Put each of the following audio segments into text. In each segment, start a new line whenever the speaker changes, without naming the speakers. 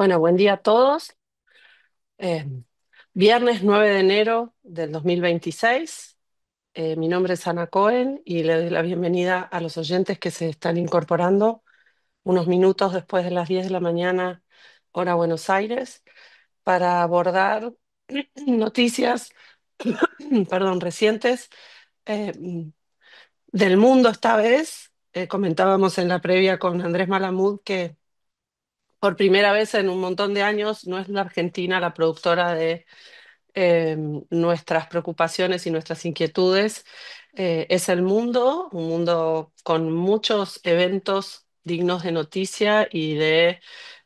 Bueno, buen día a todos. Eh, Viernes 9 de enero del 2026. Mi nombre es Ana Cohen y le doy la bienvenida a los oyentes que se están incorporando unos minutos después de las 10 de la mañana, hora Buenos Aires, para abordar noticias, perdón, recientes eh, del mundo esta vez. Comentábamos en la previa con Andrés Malamud que por primera vez en un montón de años no es la Argentina la productora de eh, nuestras preocupaciones y nuestras inquietudes. Es el mundo, un mundo con muchos eventos dignos de noticia y de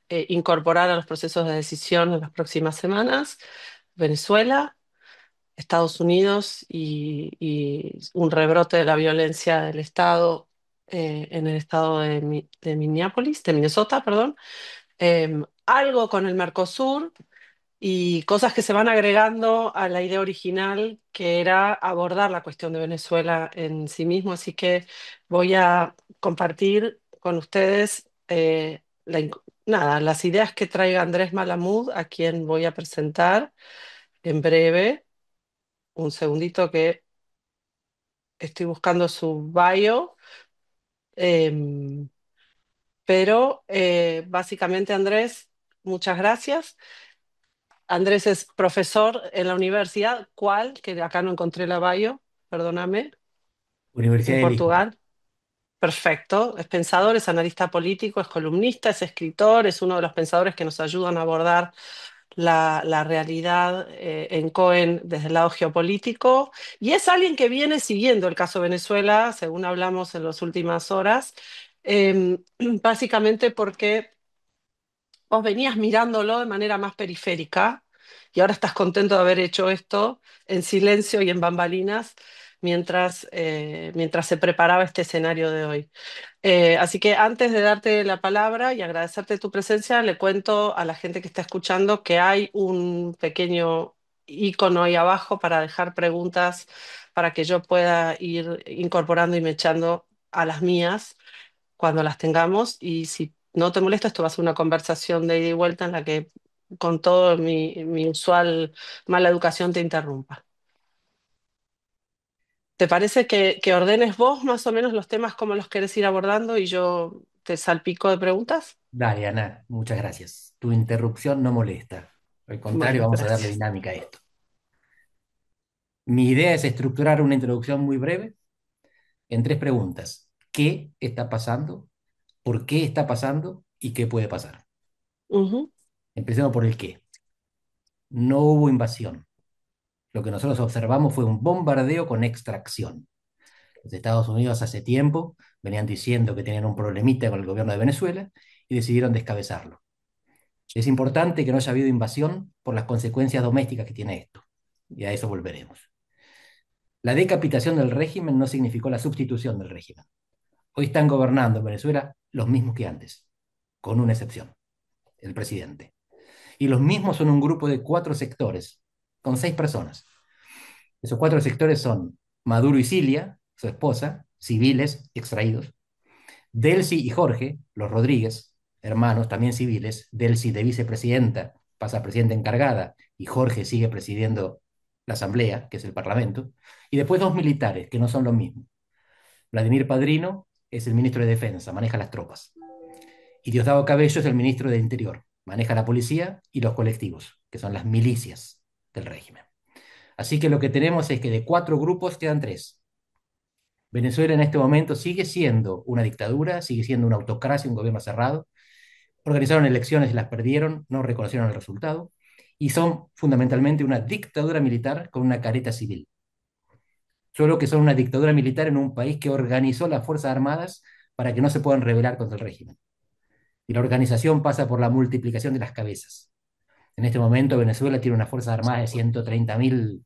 incorporar a los procesos de decisión en las próximas semanas. Venezuela, Estados Unidos y un rebrote de la violencia del Estado en el estado de Minneapolis, de Minnesota, perdón. Algo con el Mercosur y cosas que se van agregando a la idea original, que era abordar la cuestión de Venezuela en sí mismo. Así que voy a compartir con ustedes nada, las ideas que traiga Andrés Malamud, a quien voy a presentar en breve. Un segundito que estoy buscando su bio. Em, pero básicamente, Andrés, muchas gracias. Andrés es profesor en la universidad, ¿cuál? Que acá no encontré la bio, perdóname,
Universidad
en
de Lisboa.
Portugal. Perfecto, es pensador, es analista político, es columnista, es escritor, es uno de los pensadores que nos ayudan a abordar la realidad en Cohen desde el lado geopolítico, y es alguien que viene siguiendo el caso Venezuela, según hablamos en las últimas horas, básicamente porque vos venías mirándolo de manera más periférica y ahora estás contento de haber hecho esto en silencio y en bambalinas mientras se preparaba este escenario de hoy. Así que antes de darte la palabra y agradecerte tu presencia, le cuento a la gente que está escuchando que hay un pequeño icono ahí abajo para dejar preguntas para que yo pueda ir incorporando y mechando a las mías cuando las tengamos. Y si no te molesta, esto va a ser una conversación de ida y vuelta en la que con todo mi usual mala educación te interrumpa. ¿Te parece que ordenes vos más o menos los temas como los querés ir abordando y yo te salpico de preguntas?
Dale, Ana, muchas gracias. Tu interrupción no molesta. Al contrario,
Bueno,
vamos a darle
gracias.
dinámica a esto. Mi idea es estructurar una introducción muy breve en tres preguntas. ¿Qué está pasando? ¿Por qué está pasando? ¿Y qué puede pasar?
Ujú,
Empecemos por el qué. No hubo invasión. Lo que nosotros observamos fue un bombardeo con extracción. Los Estados Unidos hace tiempo venían diciendo que tenían un problemita con el gobierno de Venezuela y decidieron descabezarlo. Es importante que no haya habido invasión por las consecuencias domésticas que tiene esto, y a eso volveremos. La decapitación del régimen no significó la sustitución del régimen. Hoy están gobernando en Venezuela los mismos que antes, con una excepción, el presidente. Y los mismos son un grupo de cuatro sectores, con seis personas. Esos cuatro sectores son Maduro y Cilia, su esposa, civiles extraídos; Delcy y Jorge, los Rodríguez, hermanos también civiles; Delcy de vicepresidenta pasa a presidenta encargada y Jorge sigue presidiendo la Asamblea, que es el Parlamento; y después dos militares, que no son lo mismo. Vladimir Padrino es el ministro de Defensa, maneja las tropas, y Diosdado Cabello es el ministro de Interior, maneja la policía y los colectivos, que son las milicias del régimen. Así que lo que tenemos es que de cuatro grupos quedan tres. Venezuela en este momento sigue siendo una dictadura, sigue siendo una autocracia, un gobierno cerrado. Organizaron elecciones y las perdieron, no reconocieron el resultado, y son fundamentalmente una dictadura militar con una careta civil. Solo que son una dictadura militar en un país que organizó las Fuerzas Armadas para que no se puedan rebelar contra el régimen. Y la organización pasa por la multiplicación de las cabezas. En este momento Venezuela tiene una Fuerza Armada de 130.000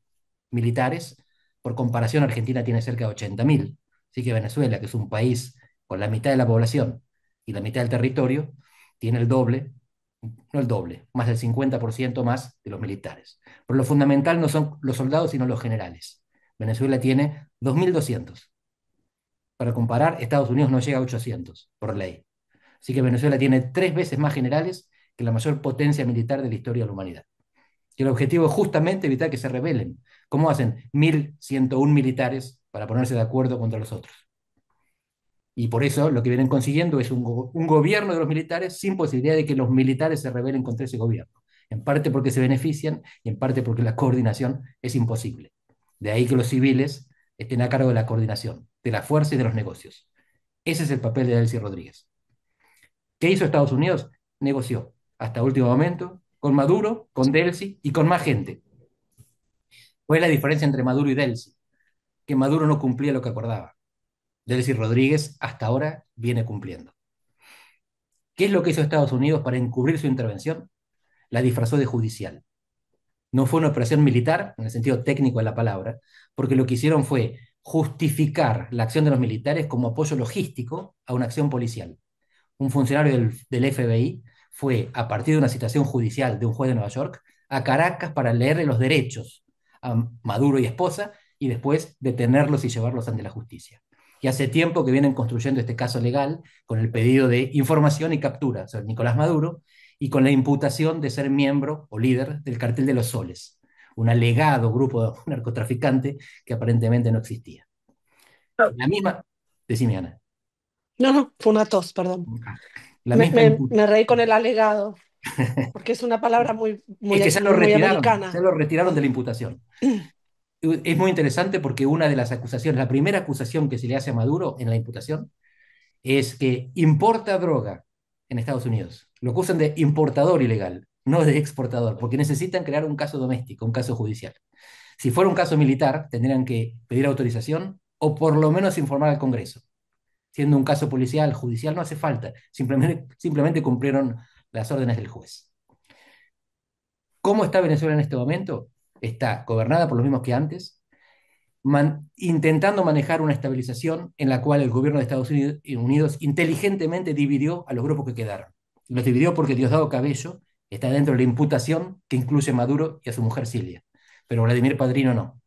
militares. Por comparación, Argentina tiene cerca de 80.000. Así que Venezuela, que es un país con la mitad de la población y la mitad del territorio, tiene el doble, no el doble, más del 50% más de los militares. Pero lo fundamental no son los soldados, sino los generales. Venezuela tiene 2.200. Para comparar, Estados Unidos no llega a 800 por ley. Así que Venezuela tiene tres veces más generales que la mayor potencia militar de la historia de la humanidad. Y el objetivo es justamente evitar que se rebelen. ¿Cómo hacen 1.101 militares para ponerse de acuerdo contra los otros? Y por eso lo que vienen consiguiendo es un gobierno de los militares sin posibilidad de que los militares se rebelen contra ese gobierno. En parte porque se benefician y en parte porque la coordinación es imposible. De ahí que los civiles estén a cargo de la coordinación, de la fuerza y de los negocios. Ese es el papel de Delcy Rodríguez. ¿Qué hizo Estados Unidos? Negoció hasta último momento con Maduro, con Delcy y con más gente. ¿Cuál es la diferencia entre Maduro y Delcy? Que Maduro no cumplía lo que acordaba. Delcy Rodríguez hasta ahora viene cumpliendo. ¿Qué es lo que hizo Estados Unidos para encubrir su intervención? La disfrazó de judicial. No fue una operación militar, en el sentido técnico de la palabra, porque lo que hicieron fue justificar la acción de los militares como apoyo logístico a una acción policial. Un funcionario del FBI fue, a partir de una citación judicial de un juez de Nueva York, a Caracas para leerle los derechos a Maduro y esposa y después detenerlos y llevarlos ante la justicia. Y hace tiempo que vienen construyendo este caso legal con el pedido de información y captura sobre Nicolás Maduro y con la imputación de ser miembro o líder del cartel de los Soles, un alegado grupo narcotraficante que aparentemente no existía. La misma, decime Ana,
No, no, fue una tos, perdón.
la misma
Me reí con el alegado, porque es una palabra
es que
muy
ya
americana.
lo retiraron de la imputación. Es muy interesante porque una de las acusaciones, la primera acusación que se le hace a Maduro en la imputación es que importa droga en Estados Unidos. Lo acusan de importador ilegal, no de exportador, porque necesitan crear un caso doméstico, un caso judicial. Si fuera un caso militar, tendrían que pedir autorización o por lo menos informar al Congreso. Siendo un caso policial, judicial, no hace falta. Simplemente cumplieron las órdenes del juez. ¿Cómo está Venezuela en este momento? Está gobernada por los mismos que antes, intentando manejar una estabilización en la cual el gobierno de Estados Unidos inteligentemente dividió a los grupos que quedaron. Los dividió porque Diosdado Cabello está dentro de la imputación que incluye a Maduro y a su mujer Silvia, pero Vladimir Padrino no,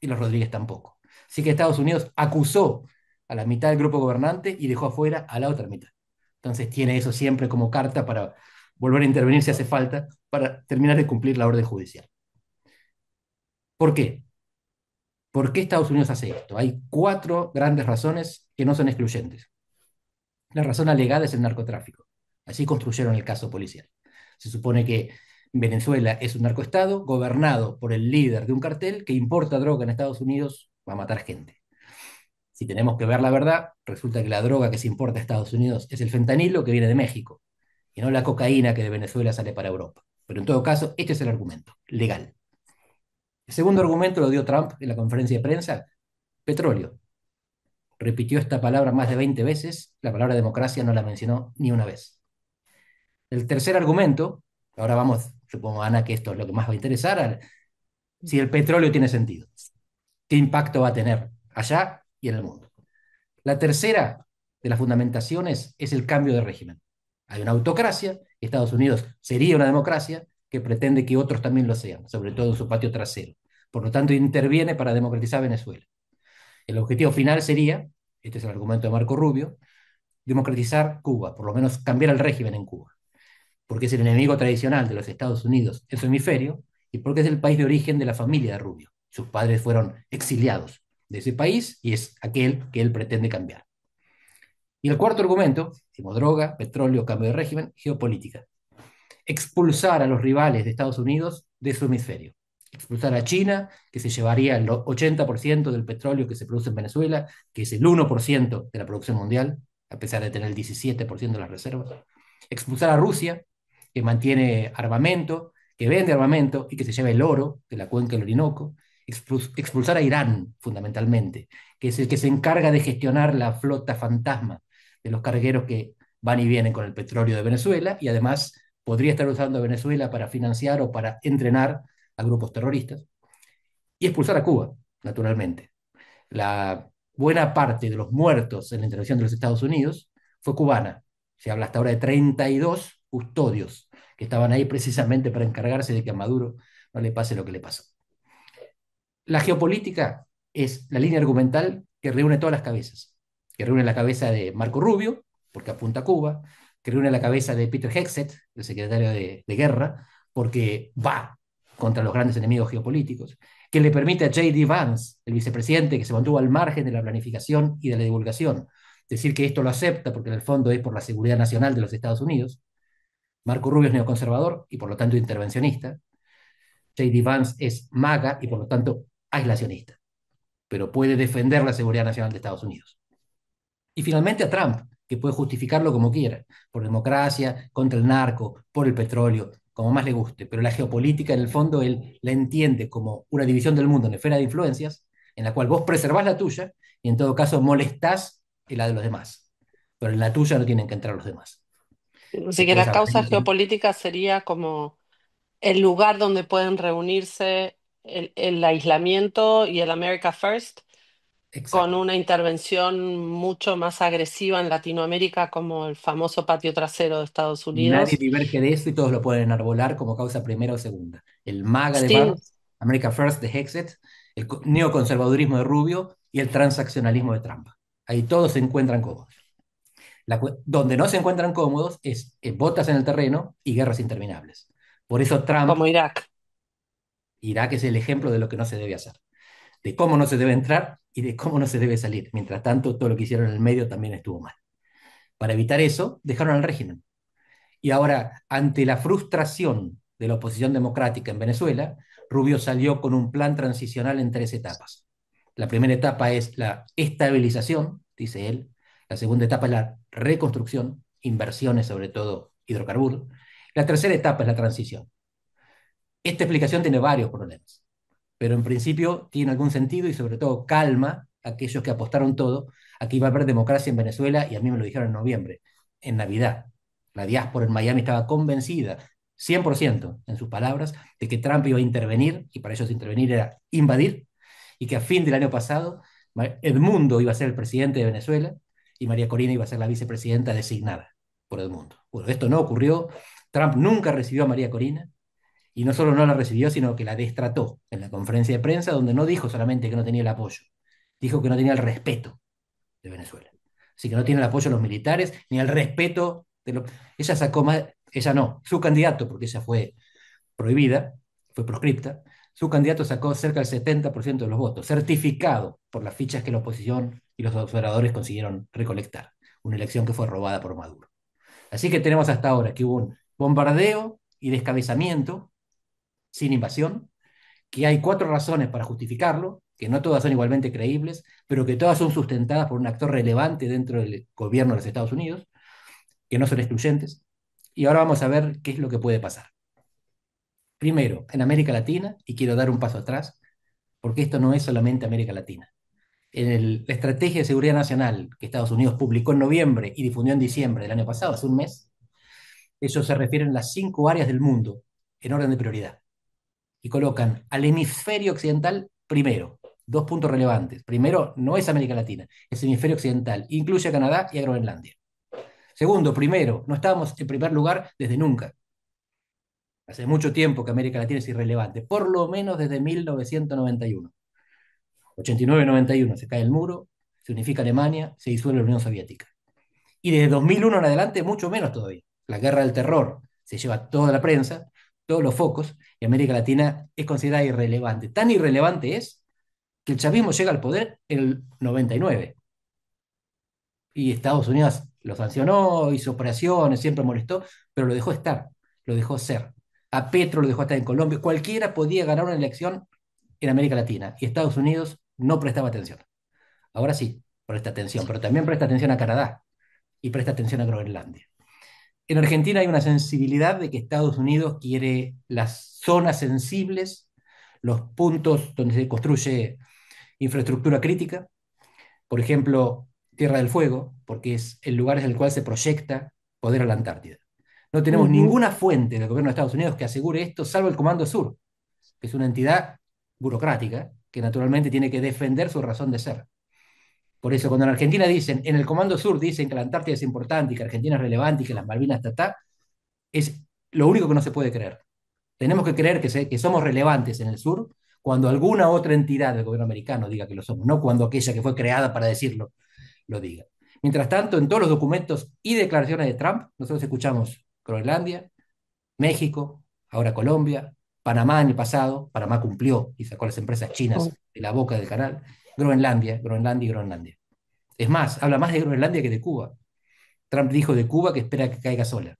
y los Rodríguez tampoco. Así que Estados Unidos acusó a la mitad del grupo gobernante y dejó afuera a la otra mitad. Entonces tiene eso siempre como carta para volver a intervenir si hace falta para terminar de cumplir la orden judicial. ¿Por qué? ¿Por qué Estados Unidos hace esto? Hay cuatro grandes razones que no son excluyentes. La razón alegada es el narcotráfico. Así construyeron el caso policial. Se supone que Venezuela es un narcoestado gobernado por el líder de un cartel que importa droga en Estados Unidos para matar gente. Si tenemos que ver la verdad, resulta que la droga que se importa a Estados Unidos es el fentanilo que viene de México y no la cocaína que de Venezuela sale para Europa. Pero en todo caso, este es el argumento, legal. El segundo argumento lo dio Trump en la conferencia de prensa, petróleo. Repitió esta palabra más de 20 veces, la palabra democracia no la mencionó ni una vez. El tercer argumento, ahora vamos, supongo Ana que esto es lo que más va a interesar, si el petróleo tiene sentido, qué impacto va a tener allá y en el mundo. La tercera de las fundamentaciones es el cambio de régimen. Hay una autocracia, Estados Unidos sería una democracia que pretende que otros también lo sean, sobre todo en su patio trasero. Por lo tanto, interviene para democratizar Venezuela. El objetivo final sería, este es el argumento de Marco Rubio, democratizar Cuba, por lo menos cambiar el régimen en Cuba, porque es el enemigo tradicional de los Estados Unidos en su hemisferio y porque es el país de origen de la familia de Rubio. Sus padres fueron exiliados de ese país y es aquel que él pretende cambiar. Y el cuarto argumento, como droga, petróleo, cambio de régimen, geopolítica. Expulsar a los rivales de Estados Unidos de su hemisferio. Expulsar a China, que se llevaría el 80% del petróleo que se produce en Venezuela, que es el 1% de la producción mundial, a pesar de tener el 17% de las reservas. Expulsar a Rusia, que mantiene armamento, que vende armamento y que se lleva el oro de la cuenca del Orinoco. Expulsar a Irán, fundamentalmente, que es el que se encarga de gestionar la flota fantasma de los cargueros que van y vienen con el petróleo de Venezuela y además podría estar usando a Venezuela para financiar o para entrenar a grupos terroristas. Y expulsar a Cuba, naturalmente. La buena parte de los muertos en la intervención de los Estados Unidos fue cubana. Se habla hasta ahora de 32 custodios que estaban ahí precisamente para encargarse de que a Maduro no le pase lo que le pasó. La geopolítica es la línea argumental que reúne todas las cabezas, que reúne la cabeza de Marco Rubio, porque apunta a Cuba, que reúne a la cabeza de Peter Hegseth, el secretario de Guerra, porque va contra los grandes enemigos geopolíticos, que le permite a J.D. Vance, el vicepresidente que se mantuvo al margen de la planificación y de la divulgación, decir que esto lo acepta porque en el fondo es por la seguridad nacional de los Estados Unidos. Marco Rubio es neoconservador y por lo tanto intervencionista. J.D. Vance es MAGA y por lo tanto aislacionista, pero puede defender la seguridad nacional de Estados Unidos. Y finalmente a Trump, que puede justificarlo como quiera, por democracia, contra el narco, por el petróleo, como más le guste, pero la geopolítica en el fondo él la entiende como una división del mundo en esfera de influencias, en la cual vos preservás la tuya y en todo caso molestás en la de los demás, pero en la tuya no tienen que entrar los demás.
Así que
Después
la
habrá...
causa geopolítica sería como el lugar donde pueden reunirse el aislamiento y el America First con
Exacto.
una intervención mucho más agresiva en Latinoamérica como el famoso patio trasero de Estados
Nadie
Unidos,
diverge de eso y todos lo pueden enarbolar como causa primera o segunda. El MAGA de
sin,
Vance, America First de Hexet, el neoconservadurismo de Rubio y el transaccionalismo de Trump. Ahí todos se encuentran cómodos. Donde no se encuentran cómodos es en botas en el terreno y guerras interminables. Por eso Trump,
como Irak.
Irak es el ejemplo de lo que no se debe hacer, de cómo no se debe entrar y de cómo no se debe salir. Mientras tanto, todo lo que hicieron en el medio también estuvo mal. Para evitar eso, dejaron al régimen. Y ahora, ante la frustración de la oposición democrática en Venezuela, Rubio salió con un plan transicional en tres etapas. La primera etapa es la estabilización, dice él. La segunda etapa es la reconstrucción, inversiones, sobre todo hidrocarburos. La tercera etapa es la transición. Esta explicación tiene varios problemas, pero en principio tiene algún sentido y sobre todo calma a aquellos que apostaron todo a que iba a haber democracia en Venezuela y a mí me lo dijeron en noviembre, en Navidad. La diáspora en Miami estaba convencida, 100% en sus palabras, de que Trump iba a intervenir y para ellos intervenir era invadir y que a fin del año pasado Edmundo iba a ser el presidente de Venezuela y María Corina iba a ser la vicepresidenta designada por Edmundo. Bueno, esto no ocurrió, Trump nunca recibió a María Corina, y no solo no la recibió, sino que la destrató en la conferencia de prensa, donde no dijo solamente que no tenía el apoyo, dijo que no tenía el respeto de Venezuela. Así que no tiene el apoyo de los militares ni el respeto de los... Ella sacó más, ella no, su candidato, porque ella fue prohibida, fue proscripta, su candidato sacó cerca del 70% de los votos, certificado por las fichas que la oposición y los observadores consiguieron recolectar. Una elección que fue robada por Maduro. Así que tenemos hasta ahora que hubo un bombardeo y descabezamiento sin invasión, que hay cuatro razones para justificarlo, que no todas son igualmente creíbles, pero que todas son sustentadas por un actor relevante dentro del gobierno de los Estados Unidos, que no son excluyentes. Y ahora vamos a ver qué es lo que puede pasar. Primero, en América Latina, y quiero dar un paso atrás, porque esto no es solamente América Latina. La Estrategia de Seguridad Nacional que Estados Unidos publicó en noviembre y difundió en diciembre del año pasado, hace un mes, ellos se refieren a las 5 áreas del mundo en orden de prioridad y colocan al hemisferio occidental primero. Dos puntos relevantes. Primero, no es América Latina, es hemisferio occidental. Incluye a Canadá y a Groenlandia. Segundo, primero, no estábamos en primer lugar desde nunca. Hace mucho tiempo que América Latina es irrelevante, por lo menos desde 1991. 89-91 se cae el muro, se unifica Alemania, se disuelve la Unión Soviética. Y desde 2001 en adelante, mucho menos todavía. La guerra del terror se lleva toda la prensa, todos los focos, y América Latina es considerada irrelevante. Tan irrelevante es que el chavismo llega al poder en el 99. Y Estados Unidos lo sancionó, hizo operaciones, siempre molestó, pero lo dejó estar, lo dejó ser. A Petro lo dejó estar en Colombia. Cualquiera podía ganar una elección en América Latina y Estados Unidos no prestaba atención. Ahora sí, presta atención, pero también presta atención a Canadá y presta atención a Groenlandia. En Argentina hay una sensibilidad de que Estados Unidos quiere las zonas sensibles, los puntos donde se construye infraestructura crítica, por ejemplo, Tierra del Fuego, porque es el lugar en el cual se proyecta poder a la Antártida. No tenemos
Ujú.
ninguna fuente del gobierno de Estados Unidos que asegure esto, salvo el Comando Sur, que es una entidad burocrática que naturalmente tiene que defender su razón de ser. Por eso, cuando en Argentina dicen, en el Comando Sur dicen que la Antártida es importante y que Argentina es relevante y que las Malvinas está, es lo único que no se puede creer. Tenemos que creer que somos relevantes en el sur cuando alguna otra entidad del gobierno americano diga que lo somos, no cuando aquella que fue creada para decirlo lo diga. Mientras tanto, en todos los documentos y declaraciones de Trump, nosotros escuchamos Groenlandia, México, ahora Colombia, Panamá en el pasado, Panamá cumplió y sacó a las empresas chinas
Mm,
de la boca del canal, Groenlandia, Groenlandia y Groenlandia. Es más, habla más de Groenlandia que de Cuba. Trump dijo de Cuba que espera que caiga sola.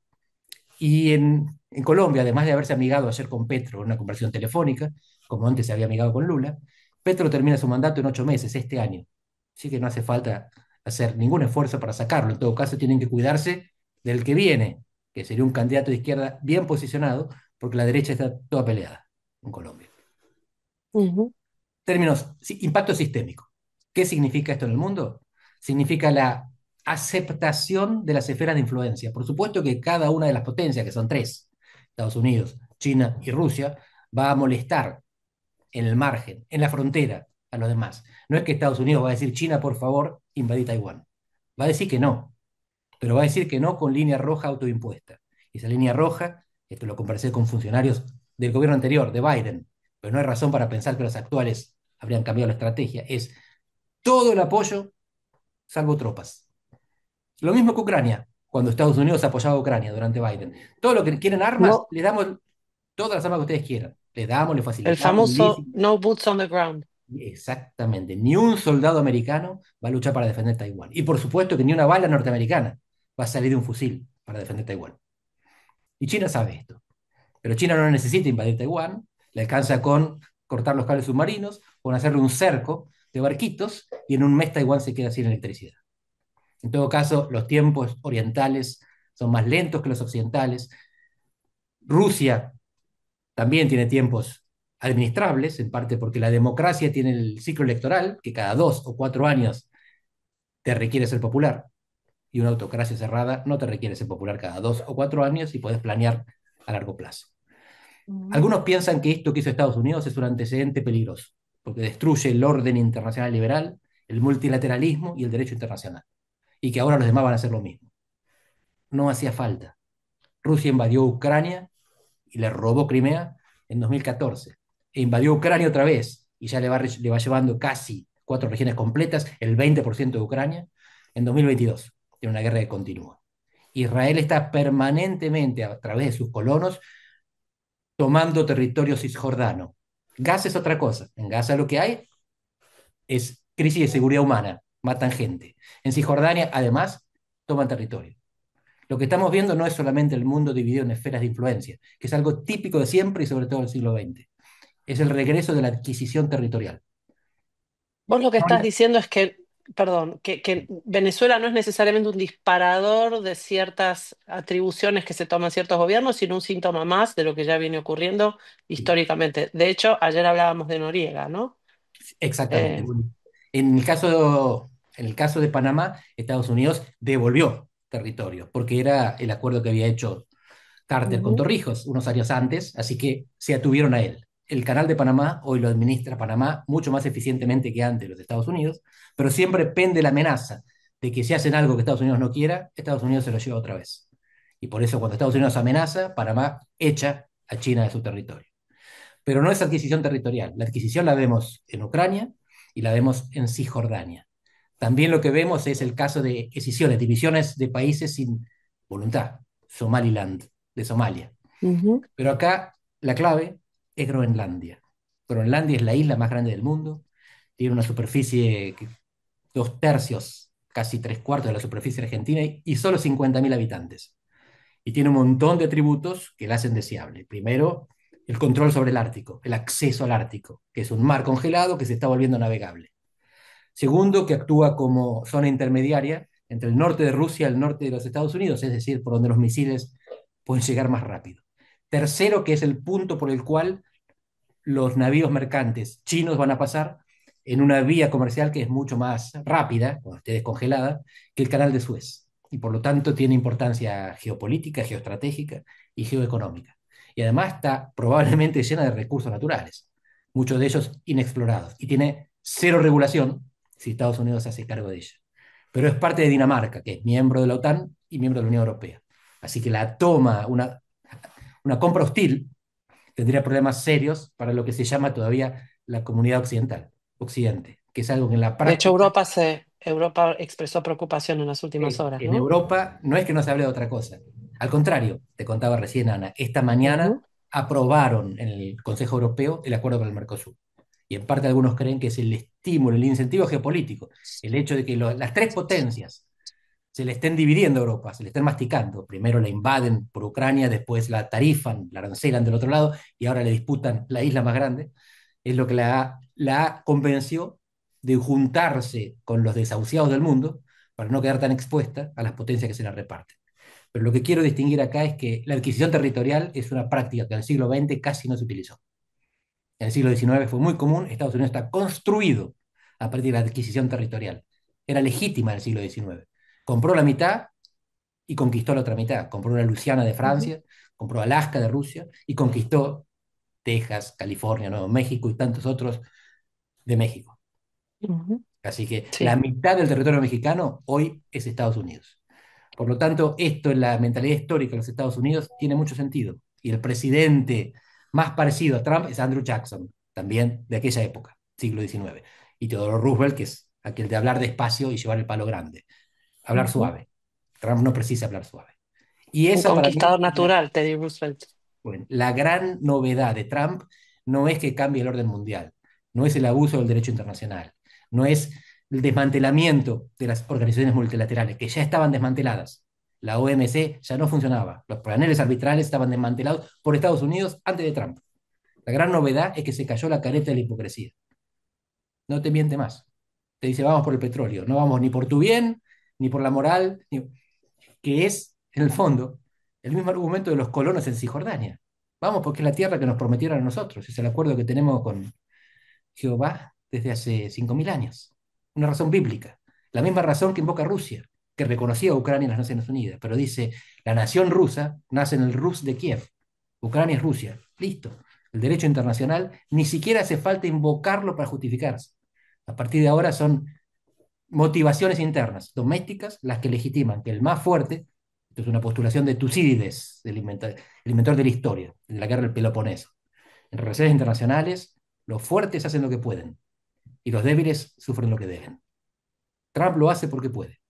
Y en Colombia, además de haberse amigado ayer con Petro en una conversación telefónica, como antes se había amigado con Lula, Petro termina su mandato en 8 meses, este año. Así que no hace falta hacer ningún esfuerzo para sacarlo. En todo caso, tienen que cuidarse del que viene, que sería un candidato de izquierda bien posicionado, porque la derecha está toda peleada en Colombia.
ujú.
Términos, sí, impacto sistémico. ¿Qué significa esto en el mundo? Significa la aceptación de las esferas de influencia. Por supuesto que cada una de las potencias, que son tres, Estados Unidos, China y Rusia, va a molestar en el margen, en la frontera, a los demás. No es que Estados Unidos va a decir, China, por favor, invadí Taiwán. Va a decir que no, pero va a decir que no con línea roja autoimpuesta. Y esa línea roja, esto lo conversé con funcionarios del gobierno anterior, de Biden, pero no hay razón para pensar que los actuales habrían cambiado la estrategia, es todo el apoyo salvo tropas. Lo mismo que Ucrania, cuando Estados Unidos apoyaba a Ucrania durante Biden. Todo lo que quieren armas,
No,
le damos todas las armas que ustedes quieran. Les damos, les
el
facilitamos, le
famoso
dicen.
no boots on the ground.
Exactamente, ni un soldado americano va a luchar para defender Taiwán. Y por supuesto que ni una bala norteamericana va a salir de un fusil para defender Taiwán. Y China sabe esto. Pero China no necesita invadir Taiwán, le alcanza con cortar los cables submarinos, con hacerle un cerco de barquitos, y en un mes Taiwán se queda sin electricidad. En todo caso, los tiempos orientales son más lentos que los occidentales. Rusia también tiene tiempos administrables, en parte porque la democracia tiene el ciclo electoral, que cada 2 o 4 años te requiere ser popular, y una autocracia cerrada no te requiere ser popular cada 2 o 4 años y puedes planear a largo plazo.
Ujú.
Algunos piensan que esto que hizo Estados Unidos es un antecedente peligroso, porque destruye el orden internacional liberal, el multilateralismo y el derecho internacional, y que ahora los demás van a hacer lo mismo. No hacía falta. Rusia invadió Ucrania y le robó Crimea en 2014. E invadió Ucrania otra vez y ya le va llevando casi 4 regiones completas, el 20% de Ucrania, en 2022. Tiene una guerra que continúa. Israel está permanentemente, a través de sus colonos, tomando territorio cisjordano. Gaza es otra cosa. En Gaza lo que hay es crisis de seguridad humana, matan gente. En Cisjordania, además, toman territorio. Lo que estamos viendo no es solamente el mundo dividido en esferas de influencia, que es algo típico de siempre y sobre todo del siglo XX. Es el regreso de la adquisición territorial.
Vos lo que
No hay-
estás diciendo es que, perdón, que Venezuela no es necesariamente un disparador de ciertas atribuciones que se toman ciertos gobiernos, sino un síntoma más de lo que ya viene ocurriendo
Sí,
históricamente. De hecho, ayer hablábamos de Noriega, ¿no?
exactamente.
Eh,
Bueno, en el caso de Panamá, Estados Unidos devolvió territorio, porque era el acuerdo que había hecho Carter con
ujú.
Torrijos unos años antes, así que se atuvieron a él. El canal de Panamá hoy lo administra Panamá mucho más eficientemente que antes los Estados Unidos, pero siempre pende la amenaza de que si hacen algo que Estados Unidos no quiera, Estados Unidos se lo lleva otra vez. Y por eso cuando Estados Unidos amenaza, Panamá echa a China de su territorio. Pero no es adquisición territorial. La adquisición la vemos en Ucrania y la vemos en Cisjordania. También lo que vemos es el caso de escisiones, divisiones de países sin voluntad. Somaliland, de Somalia.
Ujú.
Pero acá la clave es Groenlandia. Groenlandia es la isla más grande del mundo, tiene una superficie que 2 tercios, casi 3 cuartos de la superficie argentina y solo 50.000 habitantes. Y tiene un montón de atributos que la hacen deseable. Primero, el control sobre el Ártico, el acceso al Ártico, que es un mar congelado que se está volviendo navegable. Segundo, que actúa como zona intermediaria entre el norte de Rusia y el norte de los Estados Unidos, es decir, por donde los misiles pueden llegar más rápido. Tercero, que es el punto por el cual los navíos mercantes chinos van a pasar en una vía comercial que es mucho más rápida, cuando esté descongelada, que el canal de Suez. Y por lo tanto tiene importancia geopolítica, geoestratégica y geoeconómica. Y además está probablemente llena de recursos naturales, muchos de ellos inexplorados. Y tiene cero regulación si Estados Unidos se hace cargo de ella. Pero es parte de Dinamarca, que es miembro de la OTAN y miembro de la Unión Europea. Así que la toma, una compra hostil tendría problemas serios para lo que se llama todavía la comunidad occidental, Occidente, que es algo que en la
De hecho,
práctica,
Europa expresó preocupación en las últimas horas,
En
¿no?
Europa no es que no se hable de otra cosa. Al contrario, te contaba recién, Ana, esta
Ujú,
mañana aprobaron en el Consejo Europeo el acuerdo con el Mercosur. Y en parte algunos creen que es el estímulo, el incentivo geopolítico, el hecho de que las tres potencias se le estén dividiendo a Europa, se le estén masticando. Primero la invaden por Ucrania, después la tarifan, la arancelan del otro lado y ahora le disputan la isla más grande. Es lo que la convenció de juntarse con los desahuciados del mundo para no quedar tan expuesta a las potencias que se la reparten. Pero lo que quiero distinguir acá es que la adquisición territorial es una práctica que en el siglo XX casi no se utilizó. En el siglo XIX fue muy común, Estados Unidos está construido a partir de la adquisición territorial. Era legítima en el siglo XIX. Compró la mitad y conquistó la otra mitad. Compró la Luisiana de
ujú,
Francia, compró Alaska de Rusia y conquistó Texas, California, Nuevo México y tantos otros de México.
ujú.
Así que la
Sí.
mitad del territorio mexicano hoy es Estados Unidos. Por lo tanto, esto en la mentalidad histórica de los Estados Unidos tiene mucho sentido. Y el presidente más parecido a Trump es Andrew Jackson, también de aquella época, siglo XIX. Y Theodore Roosevelt, que es aquel de hablar despacio y llevar el palo grande, hablar
Ujú.
suave. Trump no precisa hablar suave. Y
Un
esa para mí
conquistador
es
natural, Teddy Roosevelt.
bueno, la gran novedad de Trump no es que cambie el orden mundial, no es el abuso del derecho internacional, no es el desmantelamiento de las organizaciones multilaterales, que ya estaban desmanteladas. La OMC ya no funcionaba, los paneles arbitrales estaban desmantelados por Estados Unidos antes de Trump. La gran novedad es que se cayó la careta de la hipocresía. No te miente más. Te dice, vamos por el petróleo, no vamos ni por tu bien, ni por la moral, que es, en el fondo, el mismo argumento de los colonos en Cisjordania. Vamos, porque es la tierra que nos prometieron a nosotros, es el acuerdo que tenemos con Jehová desde hace 5.000 años. Una razón bíblica. La misma razón que invoca Rusia, que reconocía a Ucrania en las Naciones Unidas, pero dice, la nación rusa nace en el Rus de Kiev. Ucrania es Rusia. Listo. El derecho internacional ni siquiera hace falta invocarlo para justificarse. A partir de ahora son motivaciones internas, domésticas, las que legitiman que el más fuerte, esto es una postulación de Tucídides, el inventor de la historia, de la guerra del Peloponeso. En relaciones internacionales, los fuertes hacen lo que pueden y los débiles sufren lo que deben. Trump lo hace porque puede.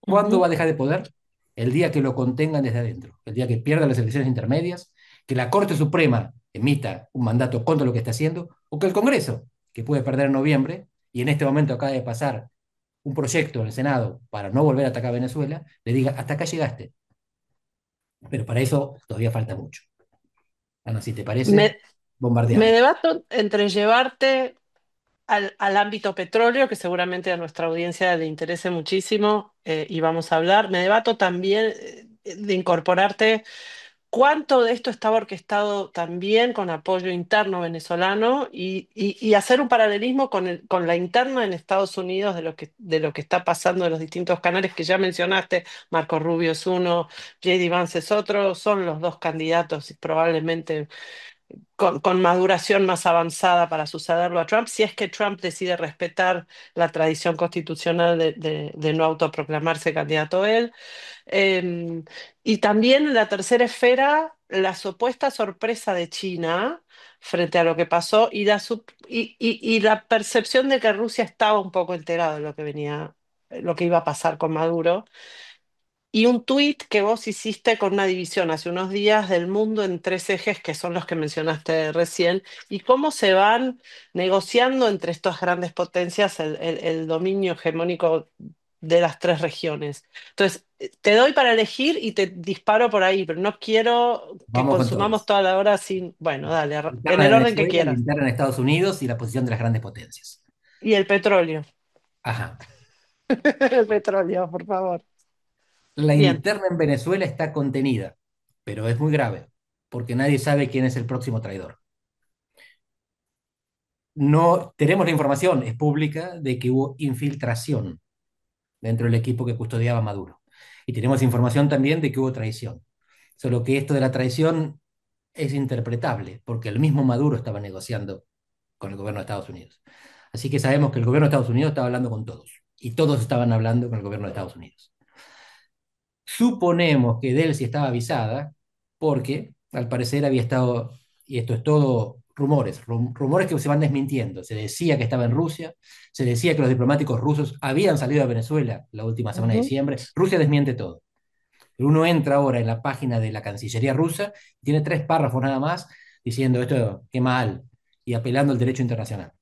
¿Cuándo va
Ujú,
a dejar de poder? El día que lo contengan desde adentro, el día que pierda las elecciones intermedias, que la Corte Suprema emita un mandato contra lo que está haciendo, o que el Congreso, que puede perder en noviembre, y en este momento acaba de pasar un proyecto en el Senado para no volver a atacar a Venezuela, le diga, hasta acá llegaste. Pero para eso todavía falta mucho. Ana, si te parece,
Me, me
bombardeame.
debato entre llevarte al ámbito petróleo, que seguramente a nuestra audiencia le interese muchísimo, y vamos a hablar. Me debato también de incorporarte. ¿Cuánto de esto estaba orquestado también con apoyo interno venezolano y hacer un paralelismo con la interna en Estados Unidos de lo que está pasando en los distintos canales que ya mencionaste? Marco Rubio es uno, JD Vance es otro, son los dos candidatos y probablemente con maduración más avanzada para sucederlo a Trump, si es que Trump decide respetar la tradición constitucional de no autoproclamarse candidato él. Eh, y también en la tercera esfera, la supuesta sorpresa de China frente a lo que pasó y la percepción de que Rusia estaba un poco enterada de lo que venía, lo que iba a pasar con Maduro. Y un tuit que vos hiciste con una división hace unos días del mundo en tres ejes que son los que mencionaste recién, y cómo se van negociando entre estas grandes potencias el dominio hegemónico de las tres regiones. Entonces, te doy para elegir y te disparo por ahí, pero no quiero que
Vamos con
consumamos
todas.
toda la hora sin, bueno, dale, en
Interna de
el orden que
Venezuela, la
quieras.
interna en Estados Unidos y la posición de las grandes potencias.
Y el petróleo.
Ajá.
El petróleo, por favor.
La
Bien.
interna en Venezuela está contenida, pero es muy grave, porque nadie sabe quién es el próximo traidor. No tenemos la información, es pública, de que hubo infiltración dentro del equipo que custodiaba a Maduro. Y tenemos información también de que hubo traición. Solo que esto de la traición es interpretable, porque el mismo Maduro estaba negociando con el gobierno de Estados Unidos. Así que sabemos que el gobierno de Estados Unidos estaba hablando con todos, y todos estaban hablando con el gobierno de Estados Unidos. Suponemos que Delcy estaba avisada porque al parecer había estado, y esto es todo rumores que se van desmintiendo. Se decía que estaba en Rusia, se decía que los diplomáticos rusos habían salido a Venezuela la última semana de
Ujú.
diciembre. Rusia desmiente todo. Pero uno entra ahora en la página de la Cancillería rusa, y tiene 3 párrafos nada más diciendo esto, qué mal, y apelando al derecho internacional.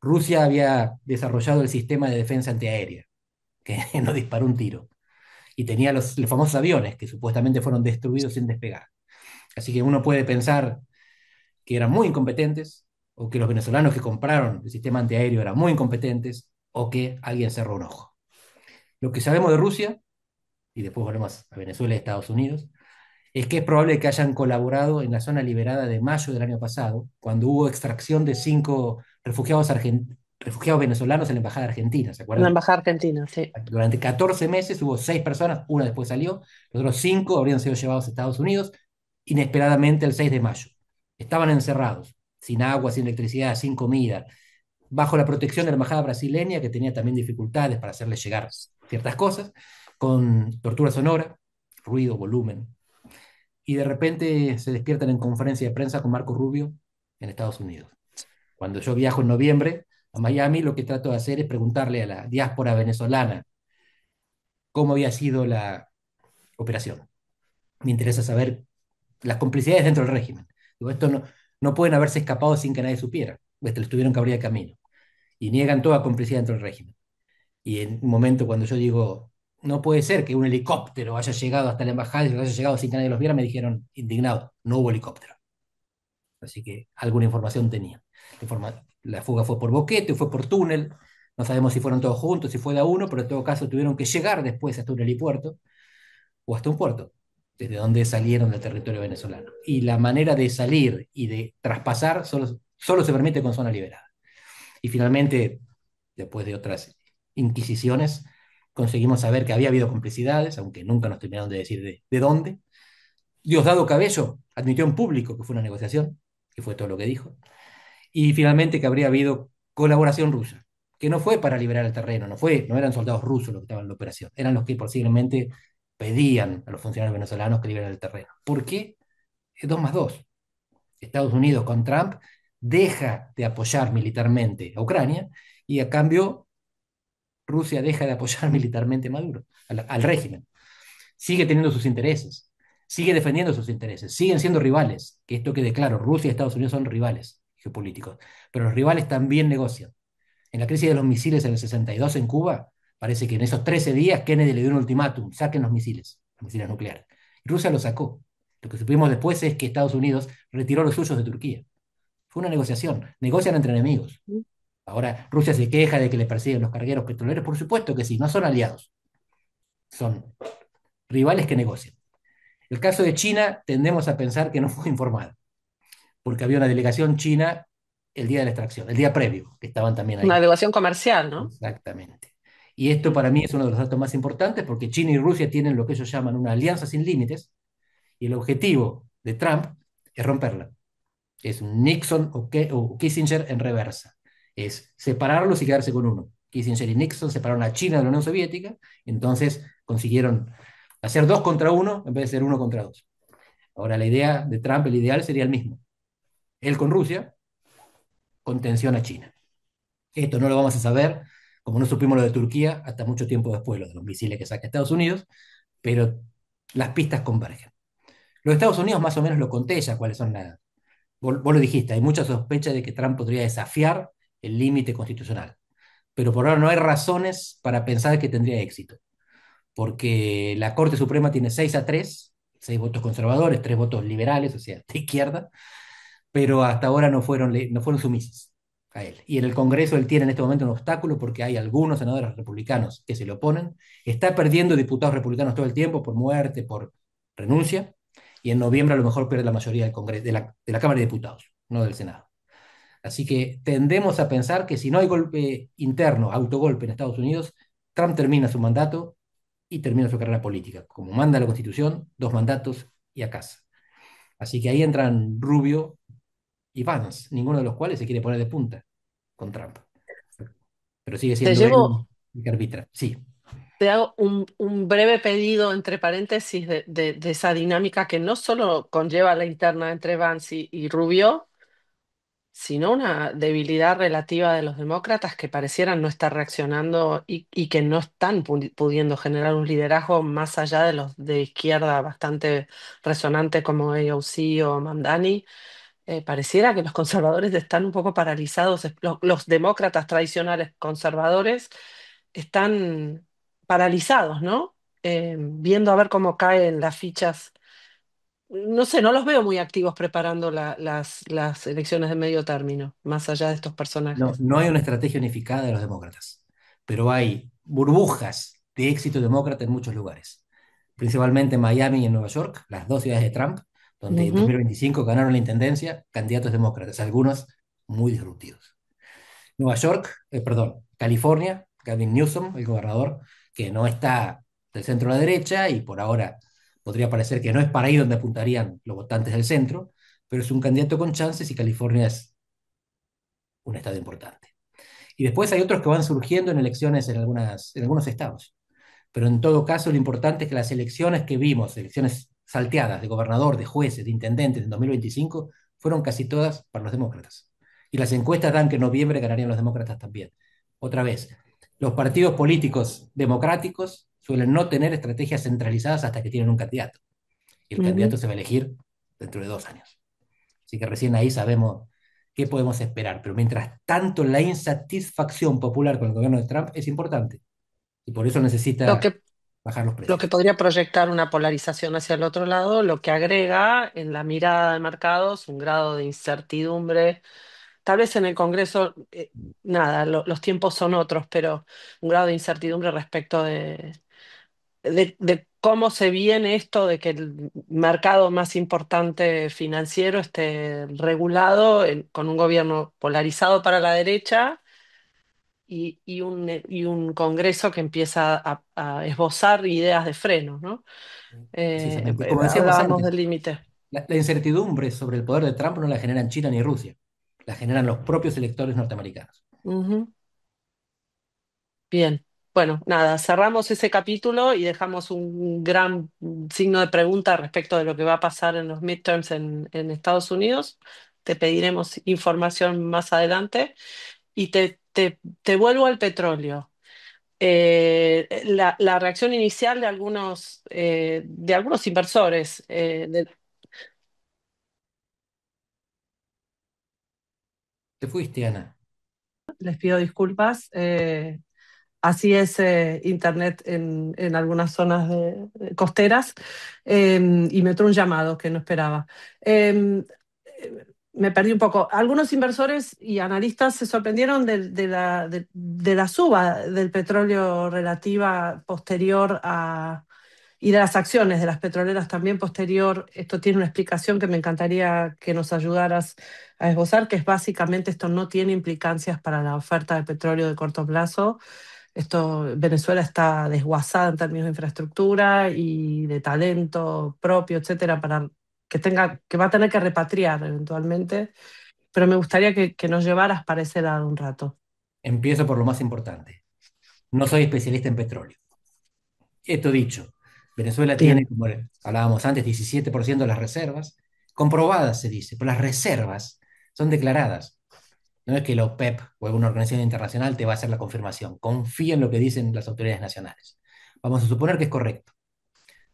Rusia había desarrollado el sistema de defensa antiaérea, que no disparó un tiro, y tenía los famosos aviones que supuestamente fueron destruidos sin despegar. Así que uno puede pensar que eran muy incompetentes, o que los venezolanos que compraron el sistema antiaéreo eran muy incompetentes, o que alguien cerró un ojo. Lo que sabemos de Rusia, y después volvemos a Venezuela y Estados Unidos, es que es probable que hayan colaborado en la zona liberada de mayo del año pasado, cuando hubo extracción de 5 refugiados venezolanos en la Embajada Argentina, ¿se
En la
acuerdan?
Embajada Argentina, sí.
Durante 14 meses hubo 6 personas, una después salió, los otros 5 habrían sido llevados a Estados Unidos inesperadamente el 6 de mayo. Estaban encerrados, sin agua, sin electricidad, sin comida, bajo la protección de la embajada brasileña, que tenía también dificultades para hacerles llegar ciertas cosas, con tortura sonora, ruido, volumen. Y de repente se despiertan en conferencia de prensa con Marco Rubio en Estados Unidos. Cuando yo viajo en noviembre a Miami, lo que trato de hacer es preguntarle a la diáspora venezolana cómo había sido la operación. Me interesa saber las complicidades dentro del régimen. Digo, esto no pueden haberse escapado sin que nadie supiera. Pues les tuvieron que abrir el camino. Y niegan toda complicidad dentro del régimen. Y en un momento cuando yo digo, no puede ser que un helicóptero haya llegado hasta la embajada y haya llegado sin que nadie los viera, me dijeron, indignado, no hubo helicóptero. Así que alguna información tenía. La fuga fue por boquete, fue por túnel, no sabemos si fueron todos juntos, si fue de a uno, pero en todo caso tuvieron que llegar después hasta un helipuerto o hasta un puerto, desde donde salieron del territorio venezolano. Y la manera de salir y de traspasar solo se permite con zona liberada. Y finalmente, después de otras inquisiciones, conseguimos saber que había habido complicidades, aunque nunca nos terminaron de decir de dónde. Diosdado Cabello admitió en público que fue una negociación, que fue todo lo que dijo. Y finalmente que habría habido colaboración rusa, que no fue para liberar el terreno, no eran soldados rusos los que estaban en la operación, eran los que posiblemente pedían a los funcionarios venezolanos que liberaran el terreno. ¿Por qué? Es 2 más 2. Estados Unidos con Trump deja de apoyar militarmente a Ucrania y a cambio Rusia deja de apoyar militarmente a Maduro, al régimen. Sigue teniendo sus intereses, sigue defendiendo sus intereses, siguen siendo rivales, que esto quede claro, Rusia y Estados Unidos son rivales geopolíticos, pero los rivales también negocian. En la crisis de los misiles en el 62 en Cuba, parece que en esos 13 días Kennedy le dio un ultimátum, saquen los misiles nucleares. Y Rusia lo sacó. Lo que supimos después es que Estados Unidos retiró los suyos de Turquía. Fue una negociación, negocian entre enemigos. Ahora Rusia se queja de que le persiguen los cargueros petroleros, por supuesto que sí, no son aliados, son rivales que negocian. El caso de China tendemos a pensar que no fue informada, porque había una delegación china el día de la extracción, el día previo, que estaban también
Una
ahí.
delegación comercial, ¿no?
Exactamente. Y esto para mí es uno de los datos más importantes porque China y Rusia tienen lo que ellos llaman una alianza sin límites y el objetivo de Trump es romperla. Es un Nixon o Kissinger en reversa. Es separarlos y quedarse con uno. Kissinger y Nixon separaron a China de la Unión Soviética, entonces consiguieron hacer 2 contra 1 en vez de ser 1 contra 2. Ahora la idea de Trump, el ideal sería el mismo. Él con Rusia, contención a China. Esto no lo vamos a saber, como no supimos lo de Turquía hasta mucho tiempo después, lo de los misiles que saca Estados Unidos, pero las pistas convergen. Los Estados Unidos más o menos lo conté ya cuáles son las... Vos lo dijiste, hay mucha sospecha de que Trump podría desafiar el límite constitucional, pero por ahora no hay razones para pensar que tendría éxito, porque la Corte Suprema tiene 6-3, 6 votos conservadores, 3 votos liberales, o sea, de izquierda, pero hasta ahora no fueron sumisas a él. Y en el Congreso él tiene en este momento un obstáculo porque hay algunos senadores republicanos que se le oponen. Está perdiendo diputados republicanos todo el tiempo por muerte, por renuncia, y en noviembre a lo mejor pierde la mayoría del Congreso, de la Cámara de Diputados, no del Senado. Así que tendemos a pensar que si no hay golpe interno, autogolpe en Estados Unidos, Trump termina su mandato y termina su carrera política. Como manda la Constitución, 2 mandatos y a casa. Así que ahí entran Rubio y Vance, ninguno de los cuales se quiere poner de punta con Trump. Pero sigue
Te
siendo él
llevo,
el que arbitra. Sí.
te hago un breve pedido entre paréntesis de esa dinámica que no solo conlleva la interna entre Vance y Rubio, sino una debilidad relativa de los demócratas que parecieran no estar reaccionando y que no están pudiendo generar un liderazgo más allá de los de izquierda bastante resonante como AOC o Mamdani. Pareciera que los conservadores están un poco paralizados, los demócratas tradicionales conservadores están paralizados, ¿no? Viendo a ver cómo caen las fichas. No sé, no los veo muy activos preparando las elecciones de medio término, más allá de estos
No,
personajes.
no hay una estrategia unificada de los demócratas, pero hay burbujas de éxito demócrata en muchos lugares, principalmente en Miami y en Nueva York, las dos ciudades de Trump, donde en
Ujú,
2025 ganaron la intendencia candidatos demócratas, algunos muy disruptivos. Nueva York, perdón, California, Gavin Newsom, el gobernador, que no está del centro a la derecha y por ahora podría parecer que no es para ahí donde apuntarían los votantes del centro, pero es un candidato con chances y California es un estado importante. Y después hay otros que van surgiendo en elecciones en algunos estados. Pero en todo caso, lo importante es que las elecciones que vimos, elecciones salteadas de gobernador, de jueces, de intendentes en 2025, fueron casi todas para los demócratas. Y las encuestas dan que en noviembre ganarían los demócratas también. Otra vez, los partidos políticos democráticos suelen no tener estrategias centralizadas hasta que tienen un candidato. Y el
ujú.
candidato se va a elegir dentro de 2 años. Así que recién ahí sabemos qué podemos esperar. Pero mientras tanto, la insatisfacción popular con el gobierno de Trump es importante y por eso
Lo
necesita
que,
bajar los
lo que
precios.
podría proyectar una polarización hacia el otro lado, lo que agrega en la mirada de mercados un grado de incertidumbre. Tal vez en el Congreso, nada, los tiempos son otros, pero un grado de incertidumbre respecto de cómo se viene esto de que el mercado más importante financiero esté regulado con un gobierno polarizado para la derecha y un Congreso que empieza a esbozar ideas de freno, ¿no?
Precisamente. Y como decíamos
Hablábamos
antes,
del límite.
la incertidumbre sobre el poder de Trump no la generan China ni Rusia, la generan los propios electores norteamericanos.
Ujú. Bien. Bueno, nada, cerramos ese capítulo y dejamos un gran signo de pregunta respecto de lo que va a pasar en los midterms en Estados Unidos. Te pediremos información más adelante y te vuelvo al petróleo. La reacción inicial de algunos inversores,
Te fuiste, Ana.
les pido disculpas. Así es Internet en algunas zonas costeras, y me entró un llamado que no esperaba. Me perdí un poco. Algunos inversores y analistas se sorprendieron de la suba del petróleo relativa posterior y de las acciones de las petroleras también posterior. Esto tiene una explicación que me encantaría que nos ayudaras a esbozar, que es básicamente esto no tiene implicancias para la oferta de petróleo de corto plazo. Venezuela está desguazada en términos de infraestructura y de talento propio, etcétera, que va a tener que repatriar eventualmente. Pero me gustaría que nos llevaras para ese lado un rato.
Empiezo por lo más importante. No soy especialista en petróleo. Esto dicho, Venezuela tiene,
Bien.
como hablábamos antes, 17% de las reservas, comprobadas se dice, pero las reservas son declaradas. No es que la OPEP o alguna organización internacional te va a hacer la confirmación. Confía en lo que dicen las autoridades nacionales. Vamos a suponer que es correcto,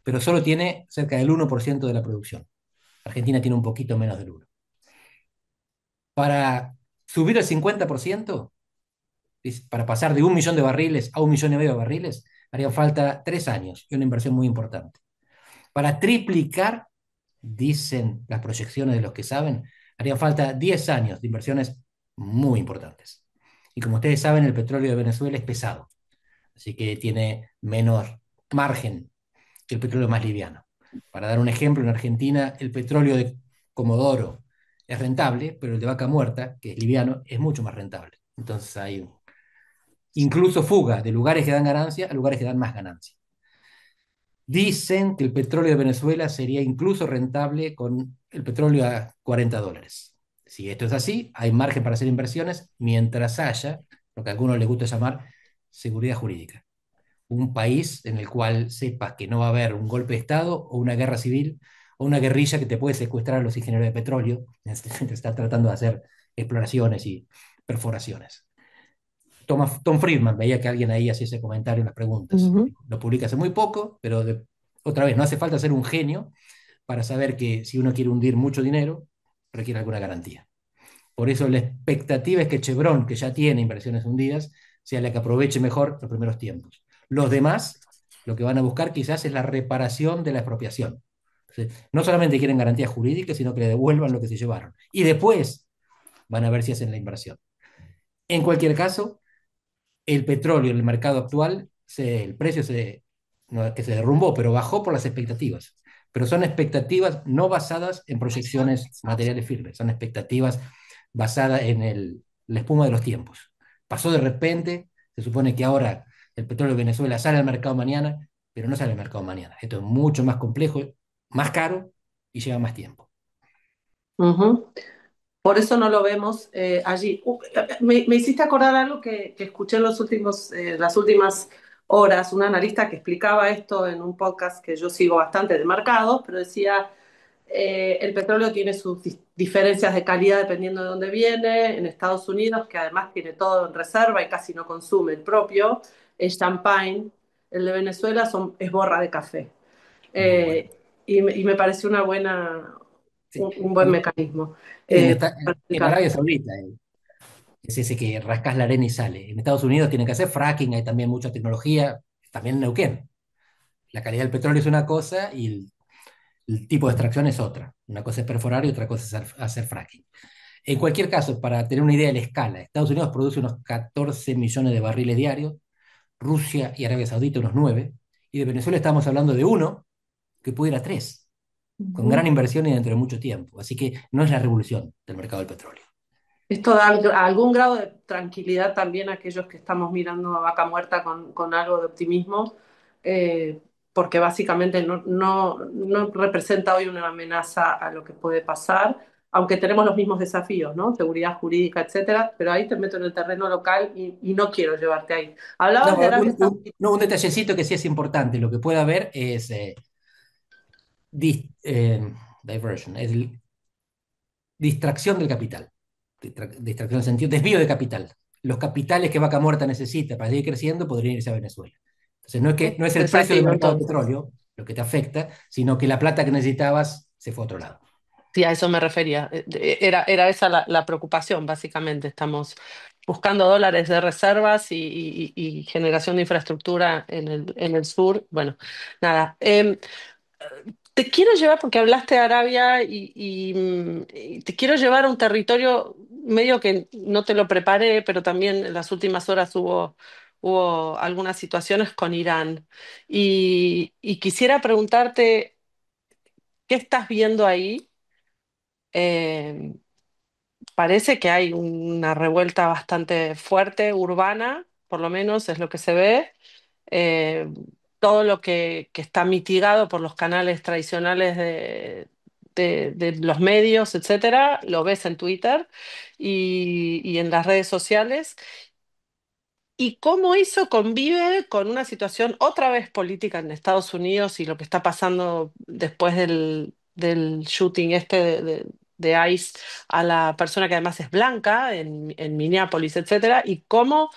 pero solo tiene cerca del 1% de la producción. Argentina tiene un poquito menos del 1%. Para subir al 50%, para pasar de 1 millón de barriles a 1,5 millones de barriles, haría falta 3 años y una inversión muy importante. Para triplicar, dicen las proyecciones de los que saben, haría falta 10 años de inversiones muy importantes. Y como ustedes saben, el petróleo de Venezuela es pesado, así que tiene menos margen que el petróleo más liviano. Para dar un ejemplo, en Argentina el petróleo de Comodoro es rentable, pero el de Vaca Muerta, que es liviano, es mucho más rentable. Entonces hay incluso fuga de lugares que dan ganancia a lugares que dan más ganancia. Dicen que el petróleo de Venezuela sería incluso rentable con el petróleo a $40. Si esto es así, hay margen para hacer inversiones mientras haya lo que a algunos les gusta llamar seguridad jurídica. Un país en el cual sepas que no va a haber un golpe de Estado o una guerra civil o una guerrilla que te puede secuestrar a los ingenieros de petróleo. Te está tratando de hacer exploraciones y perforaciones. Tom Friedman, veía que alguien ahí hacía ese comentario en las preguntas.
Ujú,
Lo publica hace muy poco, pero otra vez, no hace falta ser un genio para saber que si uno quiere hundir mucho dinero, requiere alguna garantía. Por eso la expectativa es que Chevron, que ya tiene inversiones hundidas, sea la que aproveche mejor los primeros tiempos. Los demás, lo que van a buscar quizás es la reparación de la expropiación. Entonces, no solamente quieren garantías jurídicas, sino que le devuelvan lo que se llevaron. Y después van a ver si hacen la inversión. En cualquier caso, el petróleo en el mercado actual, el precio no es que se derrumbó, pero bajó por las expectativas. Pero son expectativas no basadas en proyecciones materiales firmes, son expectativas basadas en la espuma de los tiempos. Pasó de repente, se supone que ahora el petróleo de Venezuela sale al mercado mañana, pero no sale al mercado mañana. Esto es mucho más complejo, más caro y lleva más tiempo.
ujú. Por eso no lo vemos allí. Me hiciste acordar algo que escuché en las últimas horas, un analista que explicaba esto en un podcast que yo sigo bastante de mercados, pero decía, el petróleo tiene sus diferencias de calidad dependiendo de dónde viene. En Estados Unidos, que además tiene todo en reserva y casi no consume el propio, es champagne. El de Venezuela es borra de café.
Muy bueno.
Eh, y me pareció
Sí.
un buen mecanismo
Y
para
en
explicar.
Arabia Saudita, es ese que rascas la arena y sale. En Estados Unidos tienen que hacer fracking, hay también mucha tecnología, también en Neuquén. La calidad del petróleo es una cosa y el tipo de extracción es otra. Una cosa es perforar y otra cosa es hacer fracking. En cualquier caso, para tener una idea de la escala, Estados Unidos produce unos 14 millones de barriles diarios, Rusia y Arabia Saudita unos 9, y de Venezuela estamos hablando de uno que pudiera 3, con gran
Ujú.
inversión y dentro de mucho tiempo. Así que no es la revolución del mercado del petróleo.
Esto da algún grado de tranquilidad también a aquellos que estamos mirando a vaca muerta con algo de optimismo, eh, porque básicamente no representa hoy una amenaza a lo que puede pasar, aunque tenemos los mismos desafíos, ¿no? Seguridad jurídica, etcétera, pero ahí te meto en el terreno local y no quiero llevarte ahí.
No,
Hablabas de Arabia Saudita.
no, un detallecito que sí es importante. Lo que puede haber es dis- eh, diversion, es distracción del capital. Distracción en el sentido, desvío de capital. Los capitales que Vaca Muerta necesita para seguir creciendo podrían irse a Venezuela. Entonces, no es el precio del
Desafío,
mercado de
entonces.
petróleo lo que te afecta, sino que la plata que necesitabas se fue a otro lado.
Sí, a eso me refería. Era esa la preocupación, básicamente. Estamos buscando dólares de reservas y generación de infraestructura en el sur. Bueno, nada. Te quiero llevar, porque hablaste de Arabia y te quiero llevar a un territorio medio que no te lo preparé, pero también en las últimas horas hubo algunas situaciones con Irán. Y quisiera preguntarte, ¿qué estás viendo ahí? Eh, Parece que hay una revuelta bastante fuerte, urbana, por lo menos es lo que se ve. Eh, Todo lo que está mitigado por los canales tradicionales de los medios, etcétera, lo ves en Twitter y en las redes sociales. ¿Y cómo eso convive con una situación otra vez política en Estados Unidos y lo que está pasando después del shooting este de ICE a la persona que además es blanca en Minneapolis, etcétera? ¿Y cómo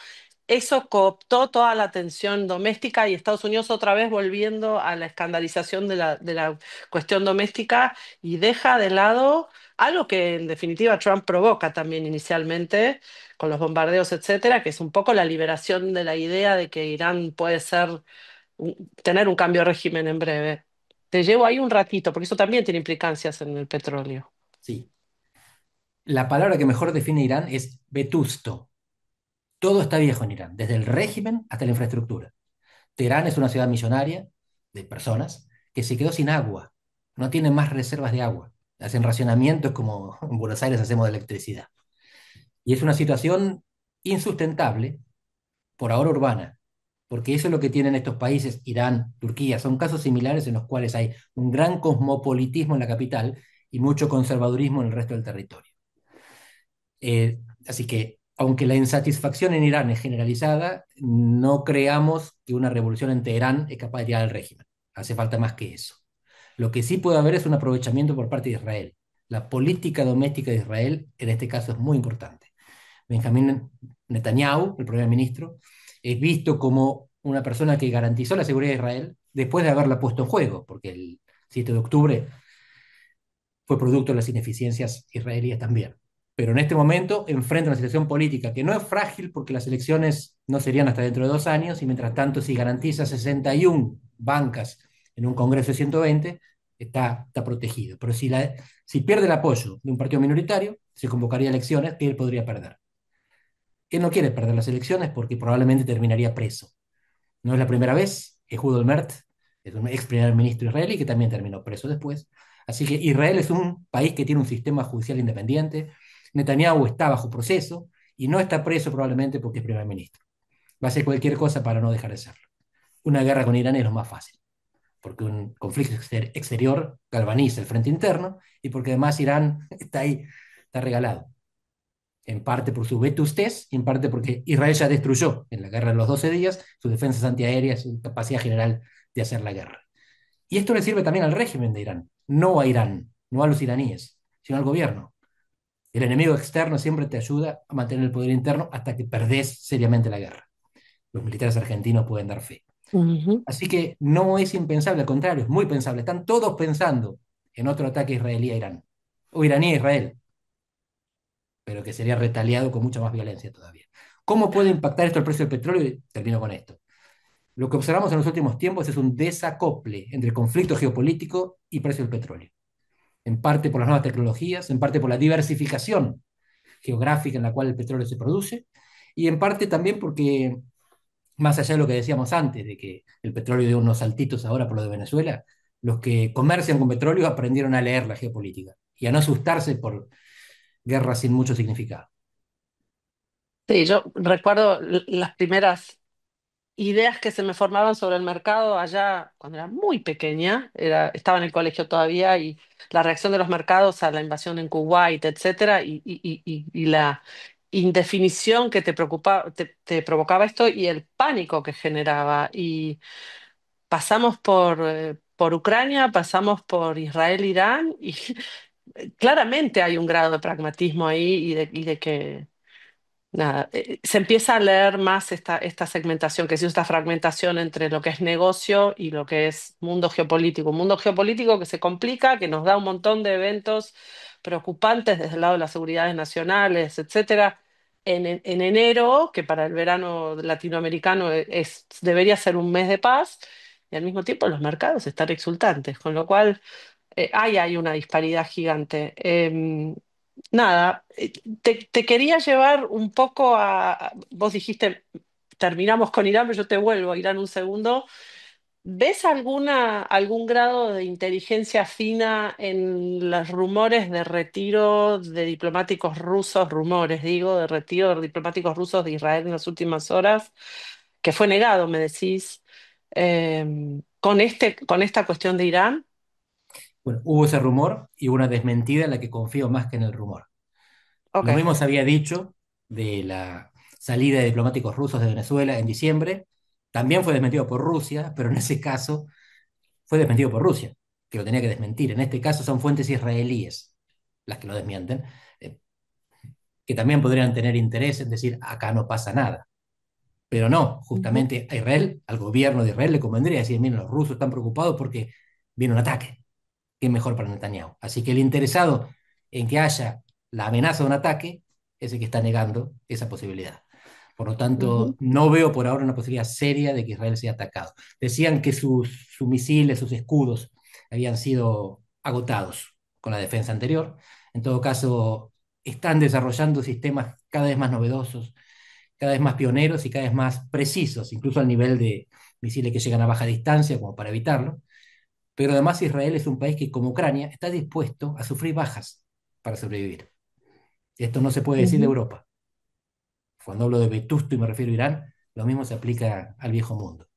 eso cooptó toda la atención doméstica y Estados Unidos otra vez volviendo a la escandalización de la cuestión doméstica y deja de lado algo que en definitiva Trump provoca también inicialmente con los bombardeos, etcétera, que es un poco la liberación de la idea de que Irán puede tener un cambio de régimen en breve? Te llevo ahí un ratito, porque eso también tiene implicancias en el petróleo.
Sí. La palabra que mejor define Irán es vetusto. Todo está viejo en Irán, desde el régimen hasta la infraestructura. Teherán es una ciudad millonaria de personas que se quedó sin agua. No tiene más reservas de agua. Hacen racionamientos como en Buenos Aires hacemos de electricidad. Y es una situación insustentable, por ahora urbana, porque eso es lo que tienen estos países, Irán, Turquía, son casos similares en los cuales hay un gran cosmopolitismo en la capital y mucho conservadurismo en el resto del territorio. Así que, aunque la insatisfacción en Irán es generalizada, no creamos que una revolución en Teherán es capaz de tirar al régimen. Hace falta más que eso. Lo que sí puede haber es un aprovechamiento por parte de Israel. La política doméstica de Israel en este caso es muy importante. Benjamín Netanyahu, el primer ministro, es visto como una persona que garantizó la seguridad de Israel después de haberla puesto en juego, porque el 7 de octubre fue producto de las ineficiencias israelíes también. Pero en este momento enfrenta una situación política que no es frágil porque las elecciones no serían hasta dentro de 2 años y mientras tanto si garantiza 61 bancas en un Congreso de 120, está protegido. Pero si pierde el apoyo de un partido minoritario, se convocaría elecciones que él podría perder. Él no quiere perder las elecciones porque probablemente terminaría preso. No es la primera vez. Ehud Olmert es un ex primer ministro israelí que también terminó preso después. Así que Israel es un país que tiene un sistema judicial independiente. Netanyahu está bajo proceso y no está preso probablemente porque es primer ministro. Va a hacer cualquier cosa para no dejar de serlo. Una guerra con Irán es lo más fácil, porque un conflicto exterior galvaniza el frente interno y porque además Irán está ahí, está regalado en parte por su vetustez y en parte porque Israel ya destruyó en la guerra de los 12 días sus defensas antiaéreas, su capacidad general de hacer la guerra. Y esto le sirve también al régimen de Irán, no a los iraníes, sino al gobierno. El enemigo externo siempre te ayuda a mantener el poder interno hasta que perdés seriamente la guerra. Los militares argentinos pueden dar fe.
Ujú,
Así que no es impensable, al contrario, es muy pensable. Están todos pensando en otro ataque israelí a Irán, o iraní a Israel, pero que sería retaliado con mucha más violencia todavía. ¿Cómo puede impactar esto el precio del petróleo? Y termino con esto. Lo que observamos en los últimos tiempos es un desacople entre conflicto geopolítico y precio del petróleo. En parte por las nuevas tecnologías, en parte por la diversificación geográfica en la cual el petróleo se produce, y en parte también porque, más allá de lo que decíamos antes, de que el petróleo dio unos saltitos ahora por lo de Venezuela, los que comercian con petróleo aprendieron a leer la geopolítica y a no asustarse por guerras sin mucho significado.
sí, yo recuerdo las primeras ideas que se me formaban sobre el mercado allá cuando era muy pequeña, estaba en el colegio todavía y la reacción de los mercados a la invasión en Kuwait, etcétera, y la indefinición que te provocaba esto y el pánico que generaba. Y pasamos por Ucrania, pasamos por Israel, Irán, y claramente hay un grado de pragmatismo ahí y de que nada, se empieza a leer más esta segmentación, que es esta fragmentación entre lo que es negocio y lo que es mundo geopolítico. Un mundo geopolítico que se complica, que nos da un montón de eventos preocupantes desde el lado de las seguridades nacionales, etcétera. En enero, que para el verano latinoamericano debería ser un mes de paz, y al mismo tiempo los mercados están exultantes, con lo cual hay una disparidad gigante. Nada, te quería llevar un poco vos dijiste, terminamos con Irán, pero yo te vuelvo a Irán un segundo. ¿Ves algún grado de inteligencia fina en los rumores de retiro de diplomáticos rusos, rumores, digo, de retiro de diplomáticos rusos de Israel en las últimas horas, que fue negado, me decís, con esta cuestión de Irán?
Bueno, hubo ese rumor y una desmentida en la que confío más que en el rumor.
Ok.
Lo mismo se había dicho de la salida de diplomáticos rusos de Venezuela en diciembre. También fue desmentido por Rusia, pero en ese caso fue desmentido por Rusia, que lo tenía que desmentir. En este caso son fuentes israelíes las que lo desmienten, eh, que también podrían tener interés en decir, acá no pasa nada. Pero no,
Ujú,
justamente a Israel, al gobierno de Israel le convendría decir, miren, los rusos están preocupados porque viene un ataque, que es mejor para Netanyahu. Así que el interesado en que haya la amenaza de un ataque es el que está negando esa posibilidad. Por lo tanto,
ujú,
no veo por ahora una posibilidad seria de que Israel sea atacado. Decían que sus misiles, sus escudos habían sido agotados con la defensa anterior. En todo caso, están desarrollando sistemas cada vez más novedosos, cada vez más pioneros y cada vez más precisos, incluso al nivel de misiles que llegan a baja distancia, como para evitarlo. Pero además Israel es un país que, como Ucrania, está dispuesto a sufrir bajas para sobrevivir. Esto no se puede decir de
ujú.
Europa. Cuando hablo de Vetusto y me refiero a Irán, lo mismo se aplica al viejo mundo.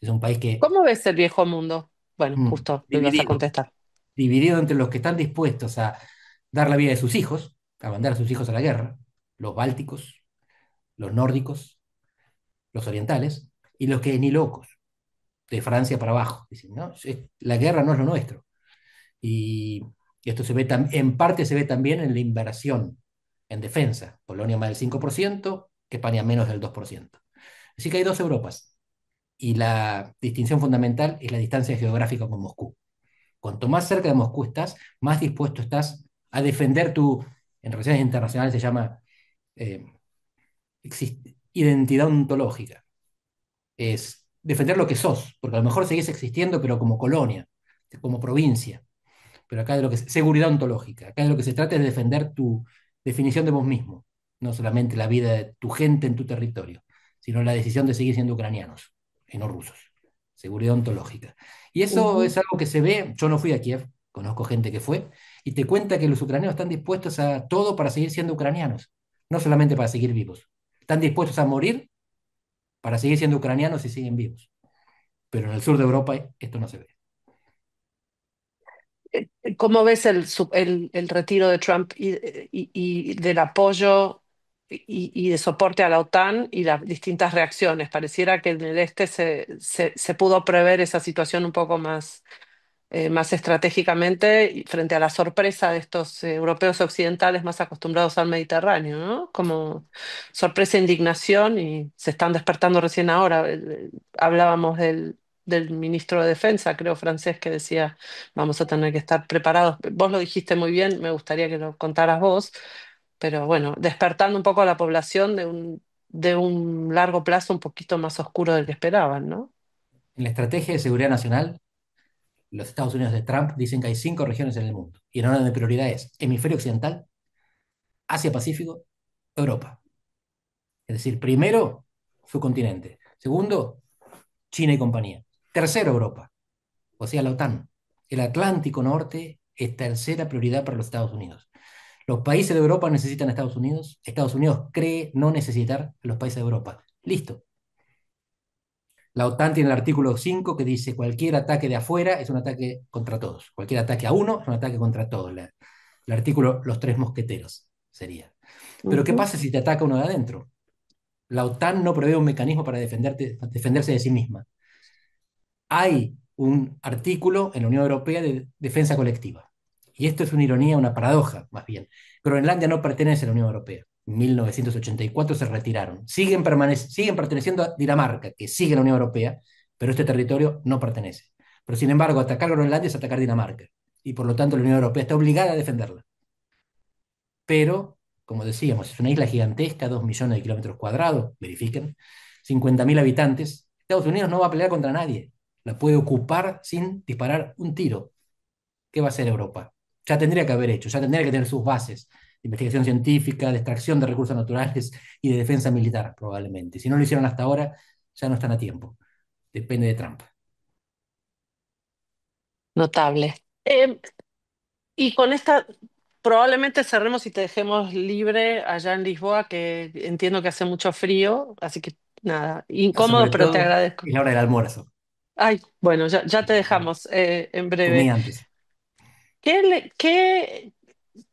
Es un país que
¿Cómo ves el viejo mundo? Bueno,
mm,
justo lo ibas a
dividido,
contestar.
dividido entre los que están dispuestos a dar la vida de sus hijos, a mandar a sus hijos a la guerra, los bálticos, los nórdicos, los orientales, y los que ni locos, de Francia para abajo. Dicen, no, la guerra no es lo nuestro. Y Y esto en parte se ve también en la inversión en defensa. Polonia más del 5%, España menos del 2%. Así que hay dos Europas. Y la distinción fundamental es la distancia geográfica con Moscú. Cuanto más cerca de Moscú estás, más dispuesto estás a defender en relaciones internacionales se llama eh, identidad ontológica. Es defender lo que sos, porque a lo mejor seguís existiendo, pero como colonia, como provincia. Pero acá de lo que seguridad ontológica, acá de lo que se trata es de defender tu definición de vos mismo, no solamente la vida de tu gente en tu territorio, sino la decisión de seguir siendo ucranianos y no rusos. Seguridad ontológica. Y eso
Ujú.
es algo que se ve, yo no fui a Kiev, conozco gente que fue, y te cuenta que los ucranianos están dispuestos a todo para seguir siendo ucranianos, no solamente para seguir vivos. Están dispuestos a morir para seguir siendo ucranianos y siguen vivos. Pero en el sur de Europa esto no se ve.
¿Cómo ves el retiro de Trump y del apoyo y de soporte a la OTAN y las distintas reacciones? Pareciera que en el este se pudo prever esa situación un poco más estratégicamente y frente a la sorpresa de estos europeos occidentales más acostumbrados al Mediterráneo, ¿no? Como sorpresa e indignación y se están despertando recién ahora. Hablábamos del ministro de Defensa, creo, francés, que decía, vamos a tener que estar preparados. Vos lo dijiste muy bien, me gustaría que lo contaras vos, pero bueno, despertando un poco a la población de un largo plazo un poquito más oscuro del que esperaban, ¿no?
En la estrategia de seguridad nacional, los Estados Unidos de Trump dicen que hay 5 regiones en el mundo y en orden de prioridad es hemisferio occidental, Asia-Pacífico, Europa. Es decir, primero, su continente. Segundo, China y compañía. Tercero, Europa, o sea, la OTAN. El Atlántico Norte es tercera prioridad para los Estados Unidos. Los países de Europa necesitan a Estados Unidos. Estados Unidos cree no necesitar a los países de Europa. Listo. La OTAN tiene el artículo 5 que dice cualquier ataque de afuera es un ataque contra todos. Cualquier ataque a uno es un ataque contra todos. El artículo Los Tres Mosqueteros sería. Pero ¿qué
Ujú.
pasa si te ataca uno de adentro? La OTAN no prevé un mecanismo para defenderse de sí misma. Hay un artículo en la Unión Europea de defensa colectiva. Y esto es una ironía, una paradoja, más bien. Groenlandia no pertenece a la Unión Europea. En 1984 se retiraron. Siguen perteneciendo a Dinamarca, que sigue en la Unión Europea, pero este territorio no pertenece. Pero sin embargo, atacar Groenlandia es atacar Dinamarca. Y por lo tanto la Unión Europea está obligada a defenderla. Pero, como decíamos, es una isla gigantesca, 2 millones de kilómetros cuadrados, verifiquen, 50.000 habitantes. Estados Unidos no va a pelear contra nadie, la puede ocupar sin disparar un tiro. ¿Qué va a hacer Europa? Ya tendría que haber hecho, ya tendría que tener sus bases de investigación científica, de extracción de recursos naturales y de defensa militar, probablemente. Si no lo hicieron hasta ahora, ya no están a tiempo. Depende de Trump.
Notable. Y con esta, probablemente cerremos y te dejemos libre allá en Lisboa, que entiendo que hace mucho frío, así que nada, incómodo,
Sobre
pero te
todo
agradezco.
es la hora del almuerzo.
Ay, bueno, ya te dejamos en
Comí
breve.
antes.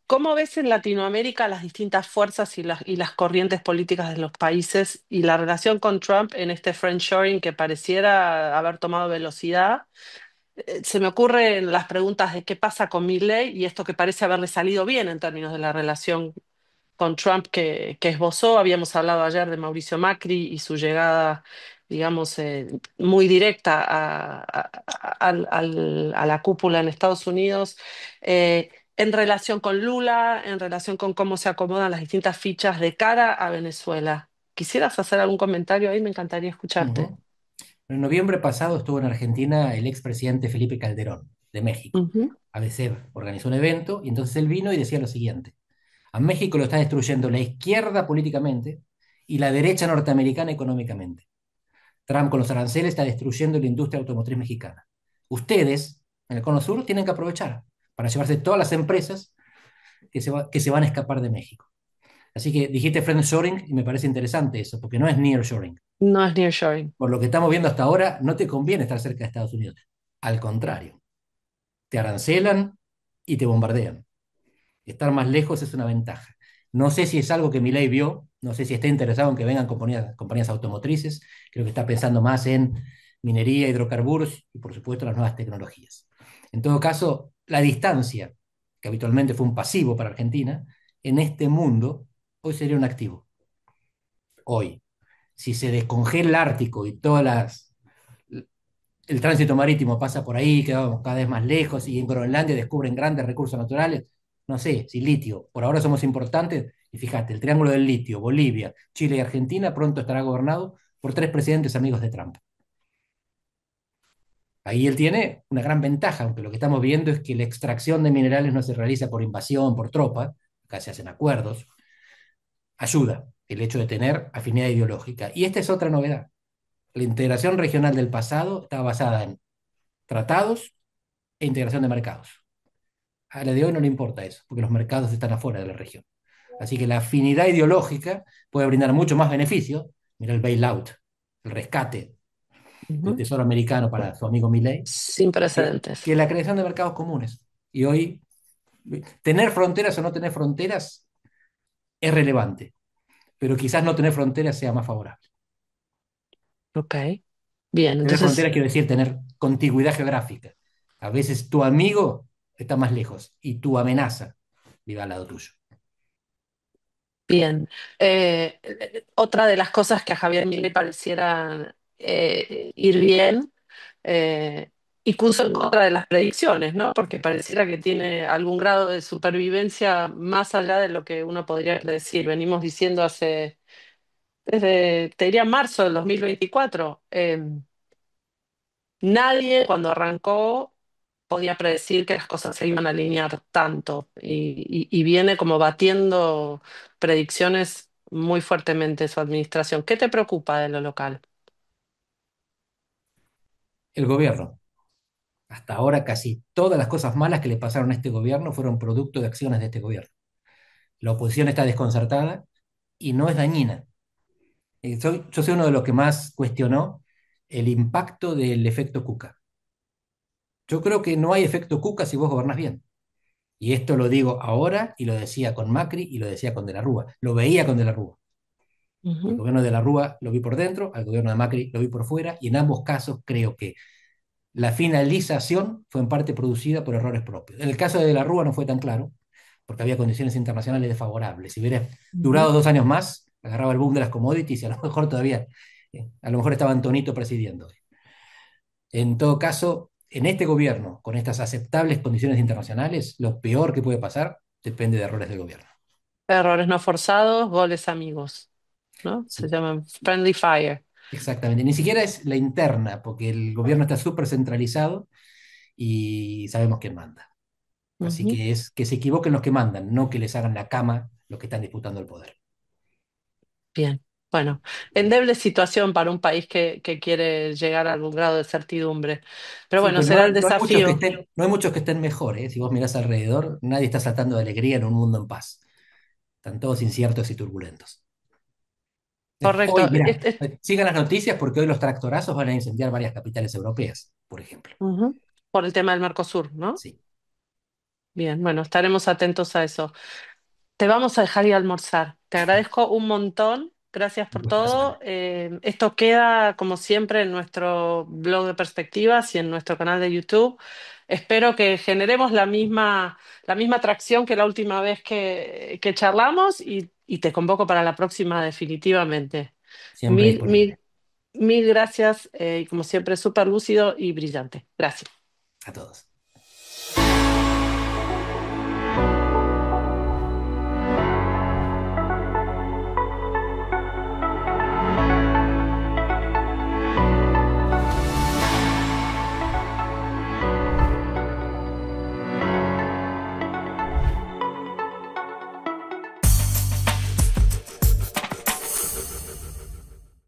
¿Cómo ves en Latinoamérica las distintas fuerzas y las corrientes políticas de los países y la relación con Trump en este friendshoring que pareciera haber tomado velocidad? Se me ocurren las preguntas de qué pasa con Milley y esto que parece haberle salido bien en términos de la relación con Trump que esbozó. Habíamos hablado ayer de Mauricio Macri y su llegada, digamos, muy directa a la cúpula en Estados Unidos. En relación con Lula, en relación con cómo se acomodan las distintas fichas de cara a Venezuela. ¿Quisieras hacer algún comentario ahí? Me encantaría escucharte.
Ujú. En noviembre pasado estuvo en Argentina el expresidente Felipe Calderón, de México.
Ujú.
ABC organizó un evento y entonces él vino y decía lo siguiente: a México lo está destruyendo la izquierda políticamente y la derecha norteamericana económicamente. Trump con los aranceles está destruyendo la industria automotriz mexicana. Ustedes, en el Cono Sur, tienen que aprovechar para llevarse todas las empresas que se van a escapar de México. Así que dijiste friendshoring y me parece interesante eso, porque no es nearshoring.
No es nearshoring.
Por lo que estamos viendo hasta ahora, no te conviene estar cerca de Estados Unidos. Al contrario, te arancelan y te bombardean. Estar más lejos es una ventaja. No sé si es algo que Milei vio, no sé si está interesado en que vengan compañías automotrices, creo que está pensando más en minería, hidrocarburos y por supuesto las nuevas tecnologías. En todo caso, la distancia que habitualmente fue un pasivo para Argentina, en este mundo hoy sería un activo. Hoy, si se descongela el Ártico y el tránsito marítimo pasa por ahí, quedamos cada vez más lejos y en Groenlandia descubren grandes recursos naturales, no sé, si litio, por ahora somos importantes, y fíjate, el triángulo del litio, Bolivia, Chile y Argentina, pronto estará gobernado por tres presidentes amigos de Trump. Ahí él tiene una gran ventaja, aunque lo que estamos viendo es que la extracción de minerales no se realiza por invasión, por tropa, acá se hacen acuerdos, ayuda el hecho de tener afinidad ideológica. Y esta es otra novedad. La integración regional del pasado estaba basada en tratados e integración de mercados. A la de hoy no le importa eso, porque los mercados están afuera de la región. Así que la afinidad ideológica puede brindar mucho más beneficio. Mira el bailout, el rescate del
Ujú.
Tesoro americano para su amigo Milley,
Sin
que
precedentes.
la creación de mercados comunes. Y hoy, tener fronteras o no tener fronteras es relevante, pero quizás no tener fronteras sea más favorable.
Ok. Bien,
Tener
entonces,
fronteras quiere decir tener contigüidad geográfica. A veces tu amigo está más lejos y tu amenaza vive al lado tuyo.
bien. Otra de las cosas que a Javier Milei pareciera ir bien, eh, incluso en contra de las predicciones, ¿no? Porque pareciera que tiene algún grado de supervivencia más allá de lo que uno podría predecir. Venimos diciendo desde, te diría, marzo del 2024. Nadie cuando arrancó podía predecir que las cosas se iban a alinear tanto y viene como batiendo predicciones muy fuertemente su administración. ¿Qué te preocupa de lo local?
El gobierno. Hasta ahora casi todas las cosas malas que le pasaron a este gobierno fueron producto de acciones de este gobierno. La oposición está desconcertada y no es dañina. Yo soy uno de los que más cuestionó el impacto del efecto Cuca. Yo creo que no hay efecto Cuca si vos gobernás bien. Y esto lo digo ahora y lo decía con Macri y lo decía con De la Rúa. Lo veía con De la Rúa. El
Ujú.
gobierno de la Rúa lo vi por dentro, al gobierno de Macri lo vi por fuera y en ambos casos creo que la finalización fue en parte producida por errores propios. En el caso de la Rúa no fue tan claro, porque había condiciones internacionales desfavorables. Si hubiera
Ujú.
durado 2 años más, agarraba el boom de las commodities y a lo mejor todavía, a lo mejor estaba Antonito presidiendo. En todo caso, en este gobierno, con estas aceptables condiciones internacionales, lo peor que puede pasar depende de errores del gobierno.
Errores no forzados, goles amigos, ¿no? Se
Sí,
llaman friendly fire.
exactamente. Ni siquiera es la interna, porque el gobierno está súper centralizado y sabemos quién manda. Así
Ujú.
que es que se equivoquen los que mandan, no que les hagan la cama los que están disputando el poder.
Bien. Bueno, endeble situación para un país que quiere llegar a algún grado de certidumbre. Pero
Sí,
bueno,
pero
será el
no hay muchos que
desafío.
estén, no hay muchos que estén mejor, ¿eh? Si vos mirás alrededor, nadie está saltando de alegría en un mundo en paz. Están todos inciertos y turbulentos. Hoy,
Correcto.
mira, sigan las noticias porque hoy los tractorazos van a incendiar varias capitales europeas, por ejemplo.
Ujú. Por el tema del Mercosur, ¿no?
Sí,
Bien, bueno, estaremos atentos a eso. Te vamos a dejar ir a almorzar. Te agradezco un montón. Gracias
un
por
gustazo,
todo.
Ana.
Esto queda, como siempre, en nuestro blog de perspectivas y en nuestro canal de YouTube. Espero que generemos la misma atracción que la última vez que charlamos y te convoco para la próxima definitivamente.
Siempre
Mil,
disponible.
mil, mil gracias y como siempre, súper lúcido y brillante. Gracias.
A todos.